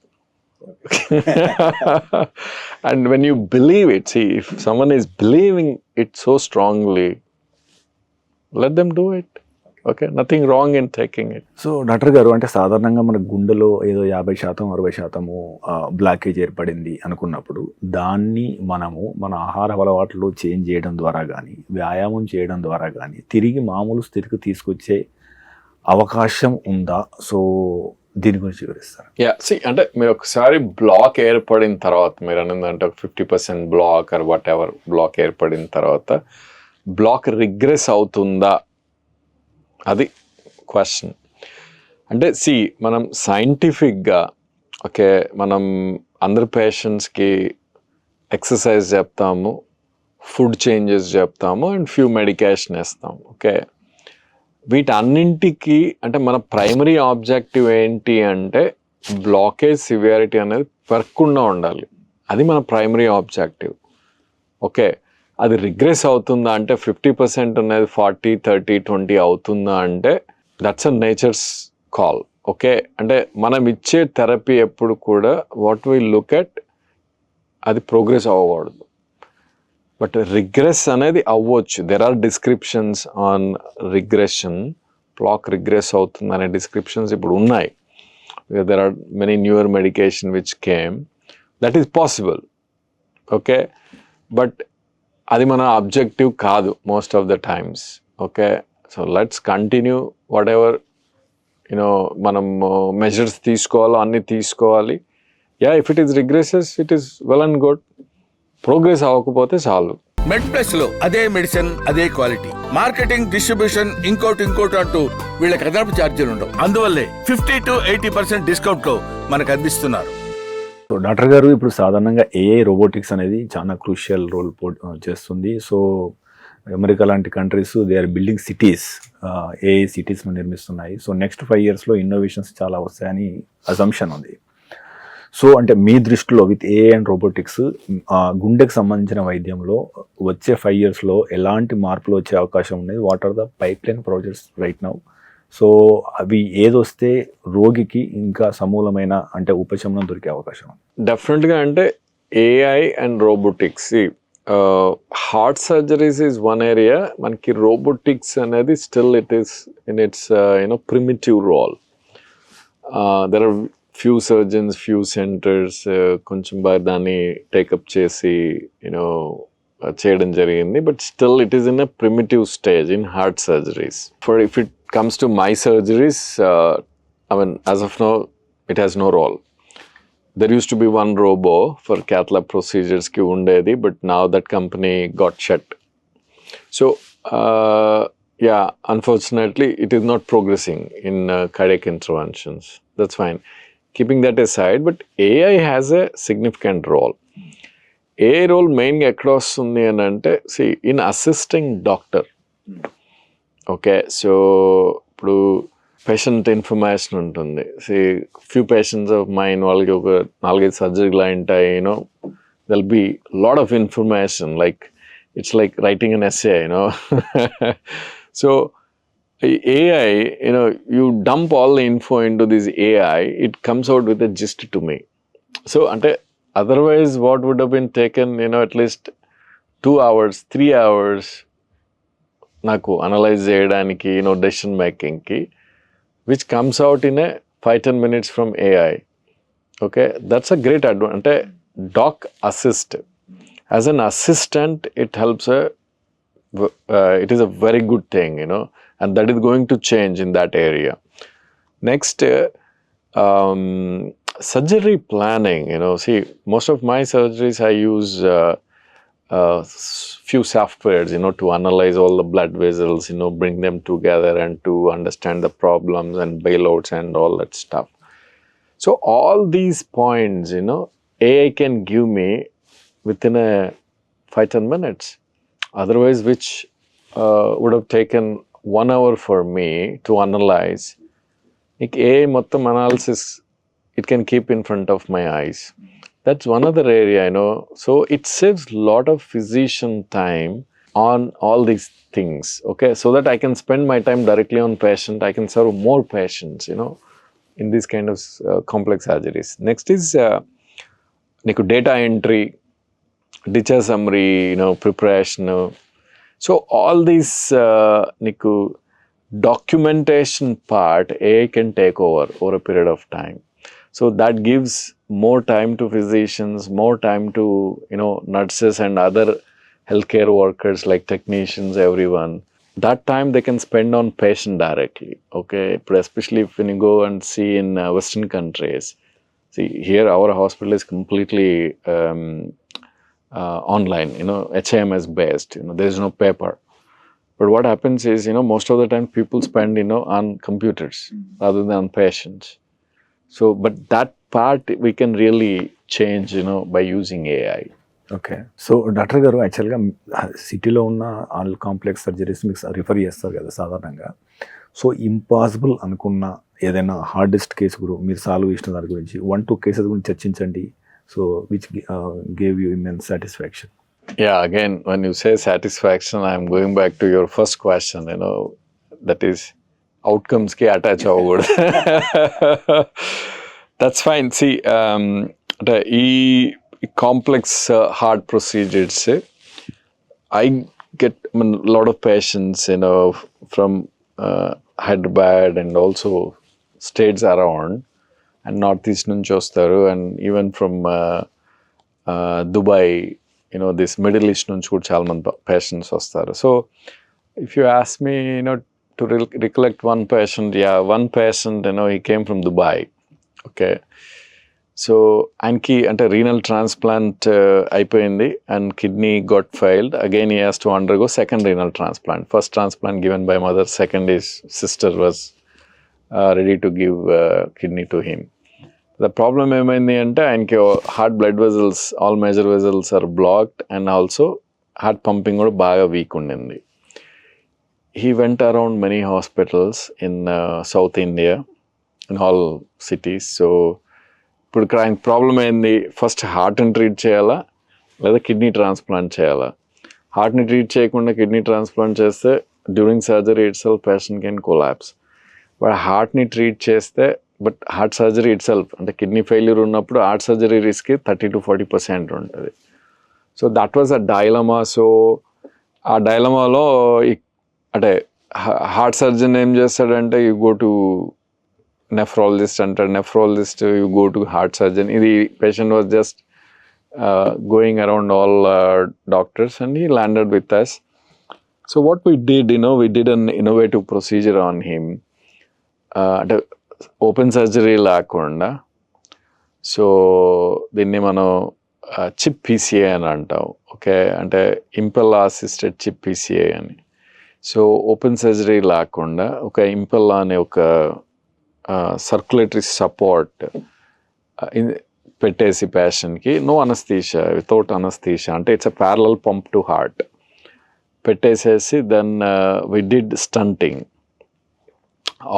And when you believe it, see, if someone is believing it so strongly, let them do it, okay? Nothing wrong in taking it. So doctor గారు, అంటే సాధారణంగా మన గుండెలో ఏదో 50% 60% బ్లాకేజ్ ఏర్పడింది అనుకున్నప్పుడు, దాన్ని మనము మన ఆహార అలవాట్లు చేంజ్ చేయడం ద్వారా కానీ, వ్యాయామం చేయడం ద్వారా కానీ తిరిగి మామూలు స్థితికి తీసుకొచ్చే అవకాశం ఉందా? సో దీని గురించి వివరిస్తారు. అంటే మీరు ఒకసారి బ్లాక్ ఏర్పడిన తర్వాత, మీరు అన్నదంటే 50% block or whatever block ఏర్పడిన తర్వాత, బ్లాక్ రిగ్రెస్ అవుతుందా, అది క్వశ్చన్. అంటే మనం సైంటిఫిక్గా, ఓకే, మనం అందరి పేషెంట్స్కి ఎక్సర్సైజ్ చెప్తాము, ఫుడ్ చేంజెస్ చెప్తాము, అండ్ ఫ్యూ మెడికేషన్ ఇస్తాము, ఓకే? వీటన్నింటికి అంటే మన ప్రైమరీ ఆబ్జెక్టివ్ ఏంటి అంటే బ్లాకేజ్ సివియారిటీ అనేది పెరగకుండా ఉండాలి. అది మన ప్రైమరీ ఆబ్జెక్టివ్, ఓకే? అది రిగ్రెస్ అవుతుందా అంటే 50% అనేది 40, 30, 20 అవుతుందా అంటే that's a nature's call, okay? అంటే మనం ఇచ్చే థెరపీ ఎప్పుడు కూడా వాట్ వీ లుక్ ఎట్, అది ప్రోగ్రెస్ అవ్వకూడదు. బట్ రిగ్రెస్ అనేది అవ్వచ్చు. There are descriptions on regression, block regress అవుతుంది అనే డిస్క్రిప్షన్స్ ఇప్పుడు ఉన్నాయి. There are many newer medication which came, that is possible, okay? But అది మన అబ్జెక్టివ్ కాదు most of the times, okay? So let's continue whatever మనం measures తీసుకోవాలో అన్నీ తీసుకోవాలి. If it is regresses, it is well and good. Progress అవ్వకపోతే చాలు. మెడ్ plus లో అదే మెడిసిన్, అదే క్వాలిటీ, మార్కెటింగ్, డిస్ట్రిబ్యూషన్, ఇంకోటి అంటూ వీళ్ళకి అదనపు ఛార్జీలు ఉండవు. అందువల్లే 50 to 80% డిస్కౌంట్ లో మనకు అందిస్తున్నారు. సో డాక్టర్ గారు, ఇప్పుడు సాధారణంగా ఏఐ రోబోటిక్స్ అనేది చాలా క్రూషియల్ రోల్ చేస్తుంది. సో అమెరికా లాంటి countries, they are building cities, AI సిటీస్ను నిర్మిస్తున్నాయి. సో నెక్స్ట్ 5 yearsలో ఇన్నోవేషన్స్ చాలా వస్తాయని అజంప్షన్ ఉంది. సో అంటే మీ దృష్టిలో విత్ ఏఐ అండ్ రోబోటిక్స్ గుండెకి సంబంధించిన వైద్యంలో వచ్చే 5 yearsలో ఎలాంటి మార్పులు వచ్చే అవకాశం ఉన్నాయి? What are the pipeline projects right now? So అవి ఏదొస్తే రోగికి ఇంకా సమూలమైన అంటే ఉపశమనం దొరికే అవకాశం? డెఫినెట్గా అంటే AI and robotics, heart surgeries is one area. మనకి రోబోటిక్స్ అనేది still it is in its primitive role. There are few surgeons, few centres కొంచెం బాగా దాన్ని టేకప్ చేసి చేయడం జరిగింది. But still it is in a primitive stage in heart surgeries. For if it comes to my surgeries, as of now, it has no role. There used to be one robo for cath lab procedures ki undedi, but now that company got shut. So, unfortunately, it is not progressing in cardiac interventions. That's fine. Keeping that aside, but AI has a significant role. AI role mainly across undi anante, see, in assisting doctor. Okay, so ఇప్పుడు patient information ఉంటుంది. Few patients of mine వాళ్ళకి ఒక 4-5 సర్జరీలు ఉంటాయి, you know they'll be lot of information, like it's like writing an essay, you know. So AI, you dump all the info into this AI, it comes out with a gist to me. So otherwise what would have been taken, at least 2 hours, 3 hours నాకు analyse చేయడానికి, decision మేకింగ్కి, which comes out in a 5-10 minutes from AI. Okay, that's a great advantage. Doc assist as an assistant, it helps, it is a very good thing, and that is going to change in that area. Next, surgery planning, see, most of my surgeries I use few softwares, to analyze all the blood vessels, bring them together and to understand the problems and bailouts and all that stuff. So all these points, AI can give me within a 5-10 minutes. Otherwise, which would have taken 1 hour for me to analyze. AI mottam analysis, it can keep in front of my eyes. That's one other area, So it saves a lot of physician time on all these things, okay? So that I can spend my time directly on patient. I can serve more patients, in these kind of complex surgeries. Next is data entry, discharge summary, preparation. So all these documentation part, AI can take over a period of time. So that gives more time to physicians, more time to nurses and other healthcare workers like technicians, everyone. That time they can spend on patient directly. Okay, but especially if when you go and see in Western countries. See, here our hospital is completely online, HIMS based. There is no paper. But what happens is, most of the time people spend, on computers rather than on patients. So, but that part we can really change, by using AI. Okay, so doctor గారు యాక్చువల్గా సిటీలో ఉన్న all complex surgeries మీకు refer చేస్తారు కదా సాధారణంగా. So impossible అనుకున్న ఏదైనా హార్డెస్ట్ కేసు గురించి మీరు సాల్వ్ చేసిన దాని గురించి 1-2 కేసెస్ గురించి చర్చించండి. So which gave you immense satisfaction. Yeah, again, when you say satisfaction, I'm going back to your first question, that is outcomes ki attach avagoodu. That's fine. See, ee complex heart procedures, I get a lot of patients, from Hyderabad and also states around and northeast nunchi vastaru, and even from Dubai, this Middle East nunchi kuda chaala mandi patients vastaru. So if you ask me, to recollect one patient, one patient, he came from Dubai. Okay, so anki renal transplant అయిపోయింది and kidney got failed. Again he has to undergo second renal transplant. First transplant given by mother, second is sister was ready to give kidney to him. The problem ఏమైంది అంటే ఆయనకి heart blood vessels, all major vessels are blocked, and also heart pumping కూడా బాగా week ఉండింది. He went around many hospitals in South India, in all cities. So ఇప్పుడు ఇక్కడ ఆయన problem ఏంది, ఫస్ట్ హార్ట్ని ట్రీట్ చేయాలా లేదా కిడ్నీ ట్రాన్స్ప్లాంట్ చేయాలా? హార్ట్ని ట్రీట్ చేయకుండా కిడ్నీ ట్రాన్స్ప్లాంట్ చేస్తే during surgery itself patient can collapse. But హార్ట్ని ట్రీట్ చేస్తే, but heart surgery itself kidney failure ఉన్నప్పుడు హార్ట్ సర్జరీ రిస్క్ 30-40% ఉంటుంది. So that was a dilemma. So ఆ డైలమాలో హార్ట్ సర్జన్ ఏం చేస్తాడంటే, యూ గో టు nephrologist అంటాడు, nephrologist you go to heart surgeon. The patient was just going around all doctors and he landed with us. So what we did, we did an innovative procedure on him. Open surgery లేకుండా, so దీన్ని మనం chip PCA అని అంటాం. Okay, అంటే Impella assisted chip PCA అని. So open surgery లేకుండా ఒక Impella అనే ఒక సర్క్యులేటరీ సపోర్ట్ పెట్టేసి పేషెంట్కి, నో అనస్థీషియా, వితౌట్ అనస్థీషియా, అంటే it's a parallel pump to heart పెట్టేసేసి, then we did stenting.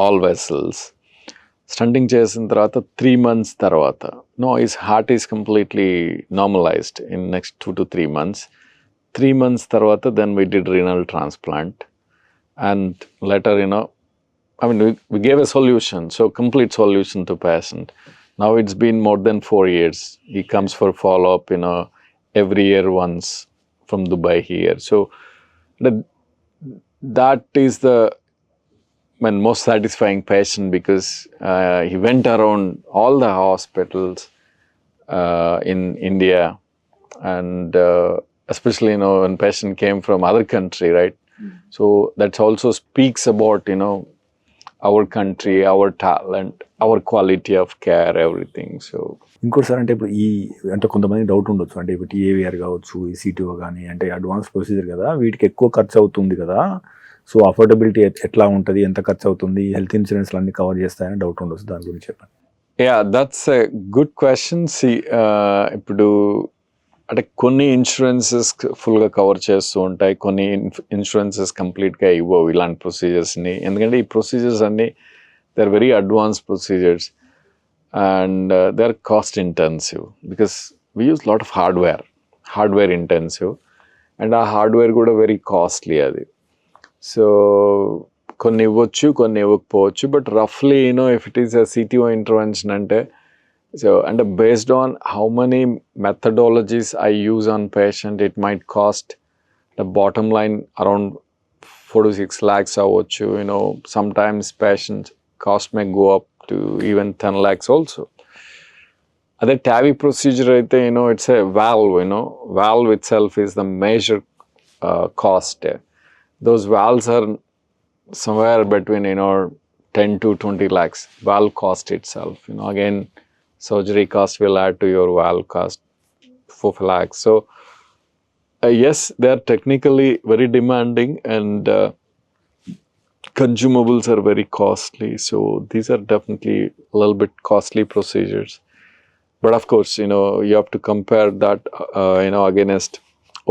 All vessels. Stenting చేసిన తర్వాత 3 months తర్వాత his heart is completely normalised in next 2 to 3 months. 3 months తర్వాత then we did renal transplant and letter we gave a solution, so complete solution to patient. Now it's been more than 4 years. He comes for follow-up, every year once from Dubai here. So that is the most satisfying patient because he went around all the hospitals in India, and especially when patient came from other country, right? So that also speaks about our country, our talent, our quality of care, everything. So ఇంకోటి sir అంటే ఇప్పుడు అంటే కొంతమంది doubt ఉండొచ్చు, అంటే ఇప్పుడు టీఏవిఆర్ కావచ్చు, ఈ సిటీఓ కానీ అంటే అడ్వాన్స్ ప్రొసీజర్ కదా, వీటికి ఎక్కువ ఖర్చు అవుతుంది కదా, సో అఫోర్డబిలిటీ ఎట్లా ఉంటుంది, ఎంత ఖర్చు అవుతుంది, హెల్త్ ఇన్సూరెన్స్లు అన్ని కవర్ చేస్తాయని డౌట్ ఉండొచ్చు, దాని గురించి చెప్పండి. that's a good question. See, ఇప్పుడు అంటే కొన్ని ఇన్సూరెన్సెస్ ఫుల్గా కవర్ చేస్తూ ఉంటాయి, కొన్ని ఇన్సూరెన్సెస్ కంప్లీట్గా ఇవ్వవు ఇలాంటి ప్రొసీజర్స్ని. ఎందుకంటే ఈ ప్రొసీజర్స్ అన్నీ they are very advance procedures and they are cost intensive because we use lot of hardware intensive, and ఆ హార్డ్వేర్ కూడా వెరీ కాస్ట్లీ అది. సో కొన్ని ఇవ్వచ్చు, కొన్ని ఇవ్వకపోవచ్చు, బట్ రఫ్లీ if it is a CTO intervention అంటే, so and based on how many methodologies I use on patient, it might cost the bottom line around 4 to 6 lakhs avvochu. Sometimes patient cost may go up to even 10 lakhs also. Other TAVI procedure aithe it's a valve. Valve itself is the major cost. Those valves are somewhere between 10 to 20 lakhs valve cost itself. Again, surgery cost will add to your valve cost 4 lakhs. So yes, they are technically very demanding, and consumables are very costly. So these are definitely a little bit costly procedures. But of course, you have to compare that, against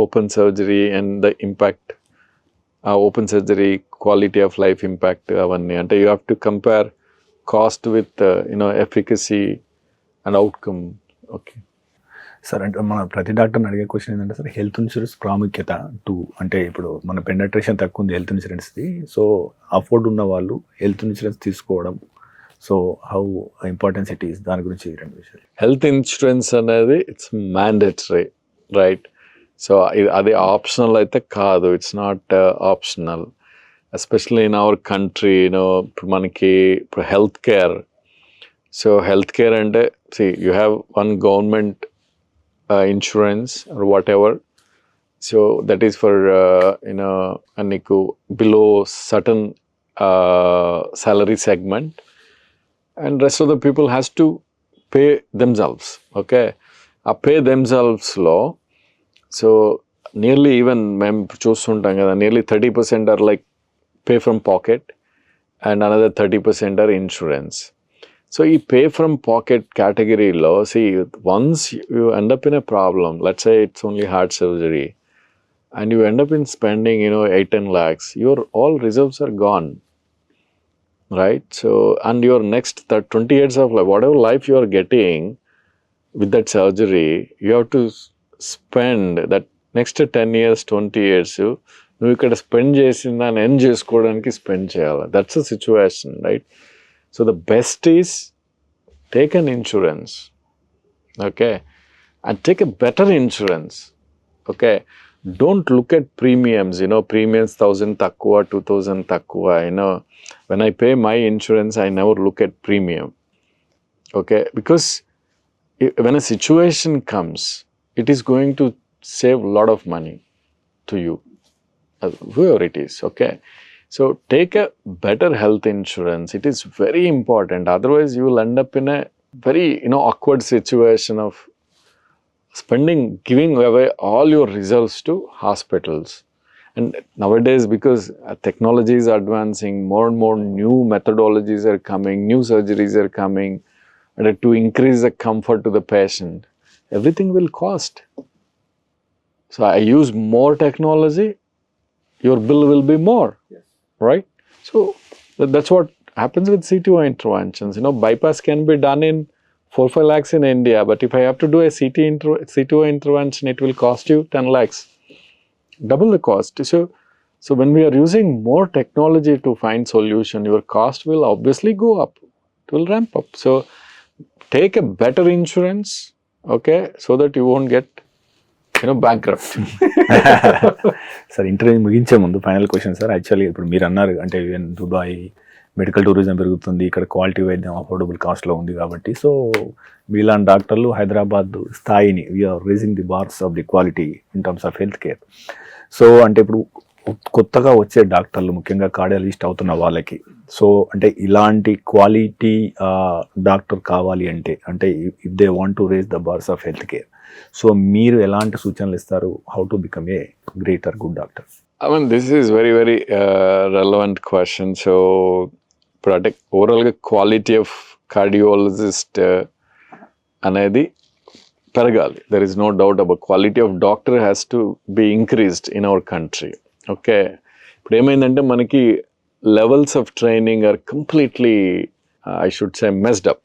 open surgery and the impact, open surgery quality of life impact avanni. And you have to compare cost with, efficacy and outcome. Okay. Sir అంటే మన ప్రతి డాక్టర్ని అడిగే question ఏంటంటే sir, health insurance ప్రాముఖ్యత అంటే ఇప్పుడు మన పెనట్రేషన్ తక్కువ ఉంది హెల్త్ ఇన్సూరెన్స్ది, సో అఫోర్డ్ ఉన్న వాళ్ళు హెల్త్ ఇన్సూరెన్స్ తీసుకోవడం, so how importance it is, దాని గురించి 2 విషయాలు. హెల్త్ ఇన్సూరెన్స్ అనేది ఇట్స్ మ్యాండేటరీ, రైట్? సో అది ఆప్షనల్ అయితే కాదు, it's not optional. Especially in our country, ఇప్పుడు మనకి ఇప్పుడు health care. So health care అంటే, you have one government insurance or whatever. So that is for, below certain salary segment, and rest of the people has to pay themselves. Okay. Pay themselves law. So nearly even mem choostuntam kada, nearly 30% are like pay from pocket, and another 30% are insurance. So you pay from pocket category law. See, once you end up in a problem, let's say it's only heart surgery, and you end up in spending 8-10 lakhs, your all reserves are gone, right? So, and your next 20 years of life, whatever life you are getting with that surgery, you have to spend that next 10 years, 20 years, నువ్వు ఇక్కడ spend చేసిందాన్ని end చేసుకోవడానికి spend చేయాలి. That's a situation, right? So the best is take an insurance, okay, and take a better insurance, okay. Don't look at premiums, premiums 1,000 takkuva, 2,000 takkuva, when I pay my insurance, I never look at premium, okay, because when a situation comes, it is going to save a lot of money to you, whoever it is, okay. So take a better health insurance. It is very important. Otherwise, you will end up in a very awkward situation of giving away all your reserves to hospitals. And nowadays, because technology is advancing, more and more new methodologies are coming, new surgeries are coming, and to increase the comfort to the patient, everything will cost. So I use more technology, your bill will be more. Yes. Right? So that's what happens with CTO interventions. Bypass can be done in 4-5 lakhs in India, but if I have to do a CTO intervention, it will cost you 10 lakhs, double the cost. So when we are using more technology to find solution, your cost will obviously go up. It will ramp up. So take a better insurance, okay, so that you won't get bankrupt. Sir interview ముగించే ముందు final question sir. Actually ఇప్పుడు మీరు అన్నారు అంటే Dubai medical tourism పెరుగుతుంది, ఇక్కడ quality వైద్యం affordable కాస్ట్లో ఉంది కాబట్టి, సో మీలాంటి డాక్టర్లు హైదరాబాద్ స్థాయిని we're raising the bars of the quality in terms of health care. So అంటే ఇప్పుడు కొత్తగా వచ్చే డాక్టర్లు ముఖ్యంగా కార్డియాలజిస్ట్ అవుతున్న వాళ్ళకి, సో అంటే ఇలాంటి క్వాలిటీ డాక్టర్ కావాలి అంటే if they want to raise the bars of health care, so మీరు ఎలాంటి సూచనలు ఇస్తారు? How to become a great or good doctor? I mean, this is very, very relevant question. So, overall quality of cardiologist anedi peragali. There is no doubt about quality of doctor has to be increased in our country. Okay. But ఏమైందంటే మనకి levels of training are completely, I should say, messed up.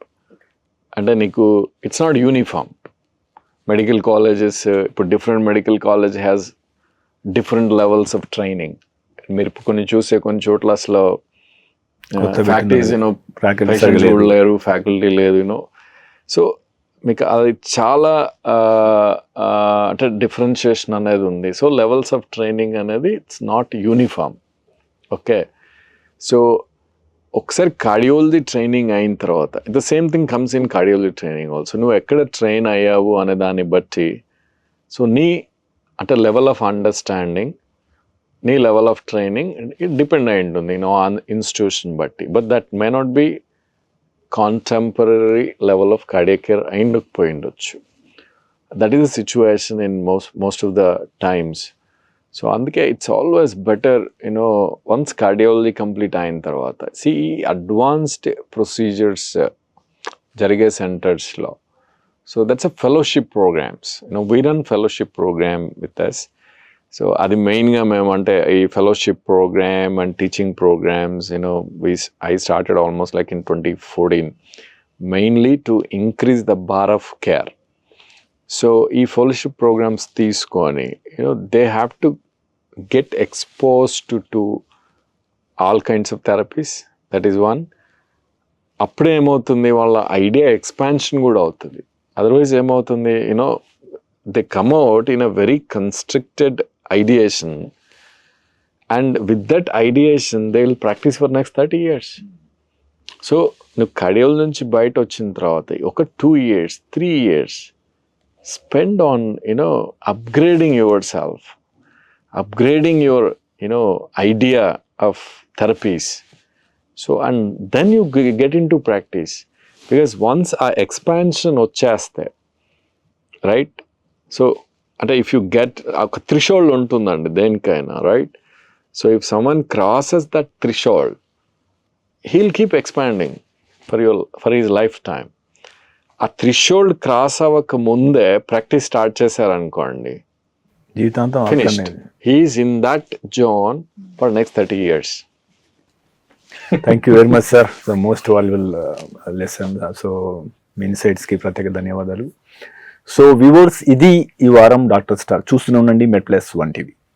అంటే నీకు it's not uniform. Medical colleges, different medical college has different levels of training. మీరు కొన్ని చూసే కొన్ని చోట్ల అసలు ఫ్యాకల్టీస్ పేషెంట్స్ కూడా లేరు, ఫ్యాకల్టీ లేదు. సో మీకు అది చాలా అంటే డిఫరెన్షియేషన్ అనేది ఉంది. సో లెవెల్స్ ఆఫ్ ట్రైనింగ్ అనేది it's not uniform. Okay. So ఒకసారి కార్డియాలజీ ట్రైనింగ్ అయిన తర్వాత the same thing comes in cardiology training also. నువ్వు ఎక్కడ ట్రైన్ అయ్యావు అనే దాన్ని బట్టి, సో నీ అంటే లెవెల్ ఆఫ్ అండర్స్టాండింగ్, నీ level of training it depend అయి ఉంటుంది ఆన్ ఇన్స్టిట్యూషన్ బట్టి. But that may not be contemporary level of cardiac care అయిపోయి ఉండొచ్చు. That is the situation in most of the times. So అందుకే it's always better once cardiology complete అయిన తర్వాత advanced procedures జరిగే సెంటర్స్లో. So that's a fellowship programs. We run fellowship program with us. So adi main ga mem ante ee fellowship program and teaching programs, I started almost like in 2014, mainly to increase the bar of care. So ee fellowship programs teeskoni, they have to get exposed to all kinds of therapies. That is one. Appude emoutundi valla idea expansion kuda avutundi. Otherwise ఏమవుతుంది, they come out in a very constricted ideation, and with that ideation they will practice for next 30 years. So నువ్వు cardiology నుంచి బయట వచ్చిన తర్వాత ఒక 2 years 3 years spend on upgrading your self, upgrading your idea of therapies. So and then you get into practice. Because once ఆ expansion వచ్చేస్తే, right, so అంటే if you get ఒక థ్రెషోల్డ్ ఉంటుందండి దేనికైనా, right. So if someone crosses that threshold, he'll keep expanding for his lifetime. ఆ threshold cross అవ్వక ముందే practice start చేశారనుకోండి, జీవితాంతం finished. He is in that zone for next 30 years. Thank you very much sir for most valuable lesson. So మీ ఇన్సైట్స్కి ప్రత్యేక ధన్యవాదాలు. So viewers, ఇది ఈ వారం డాక్టర్ స్టార్. చూస్తూనే ఉండండి మెడ్ ప్లస్ 1 TV.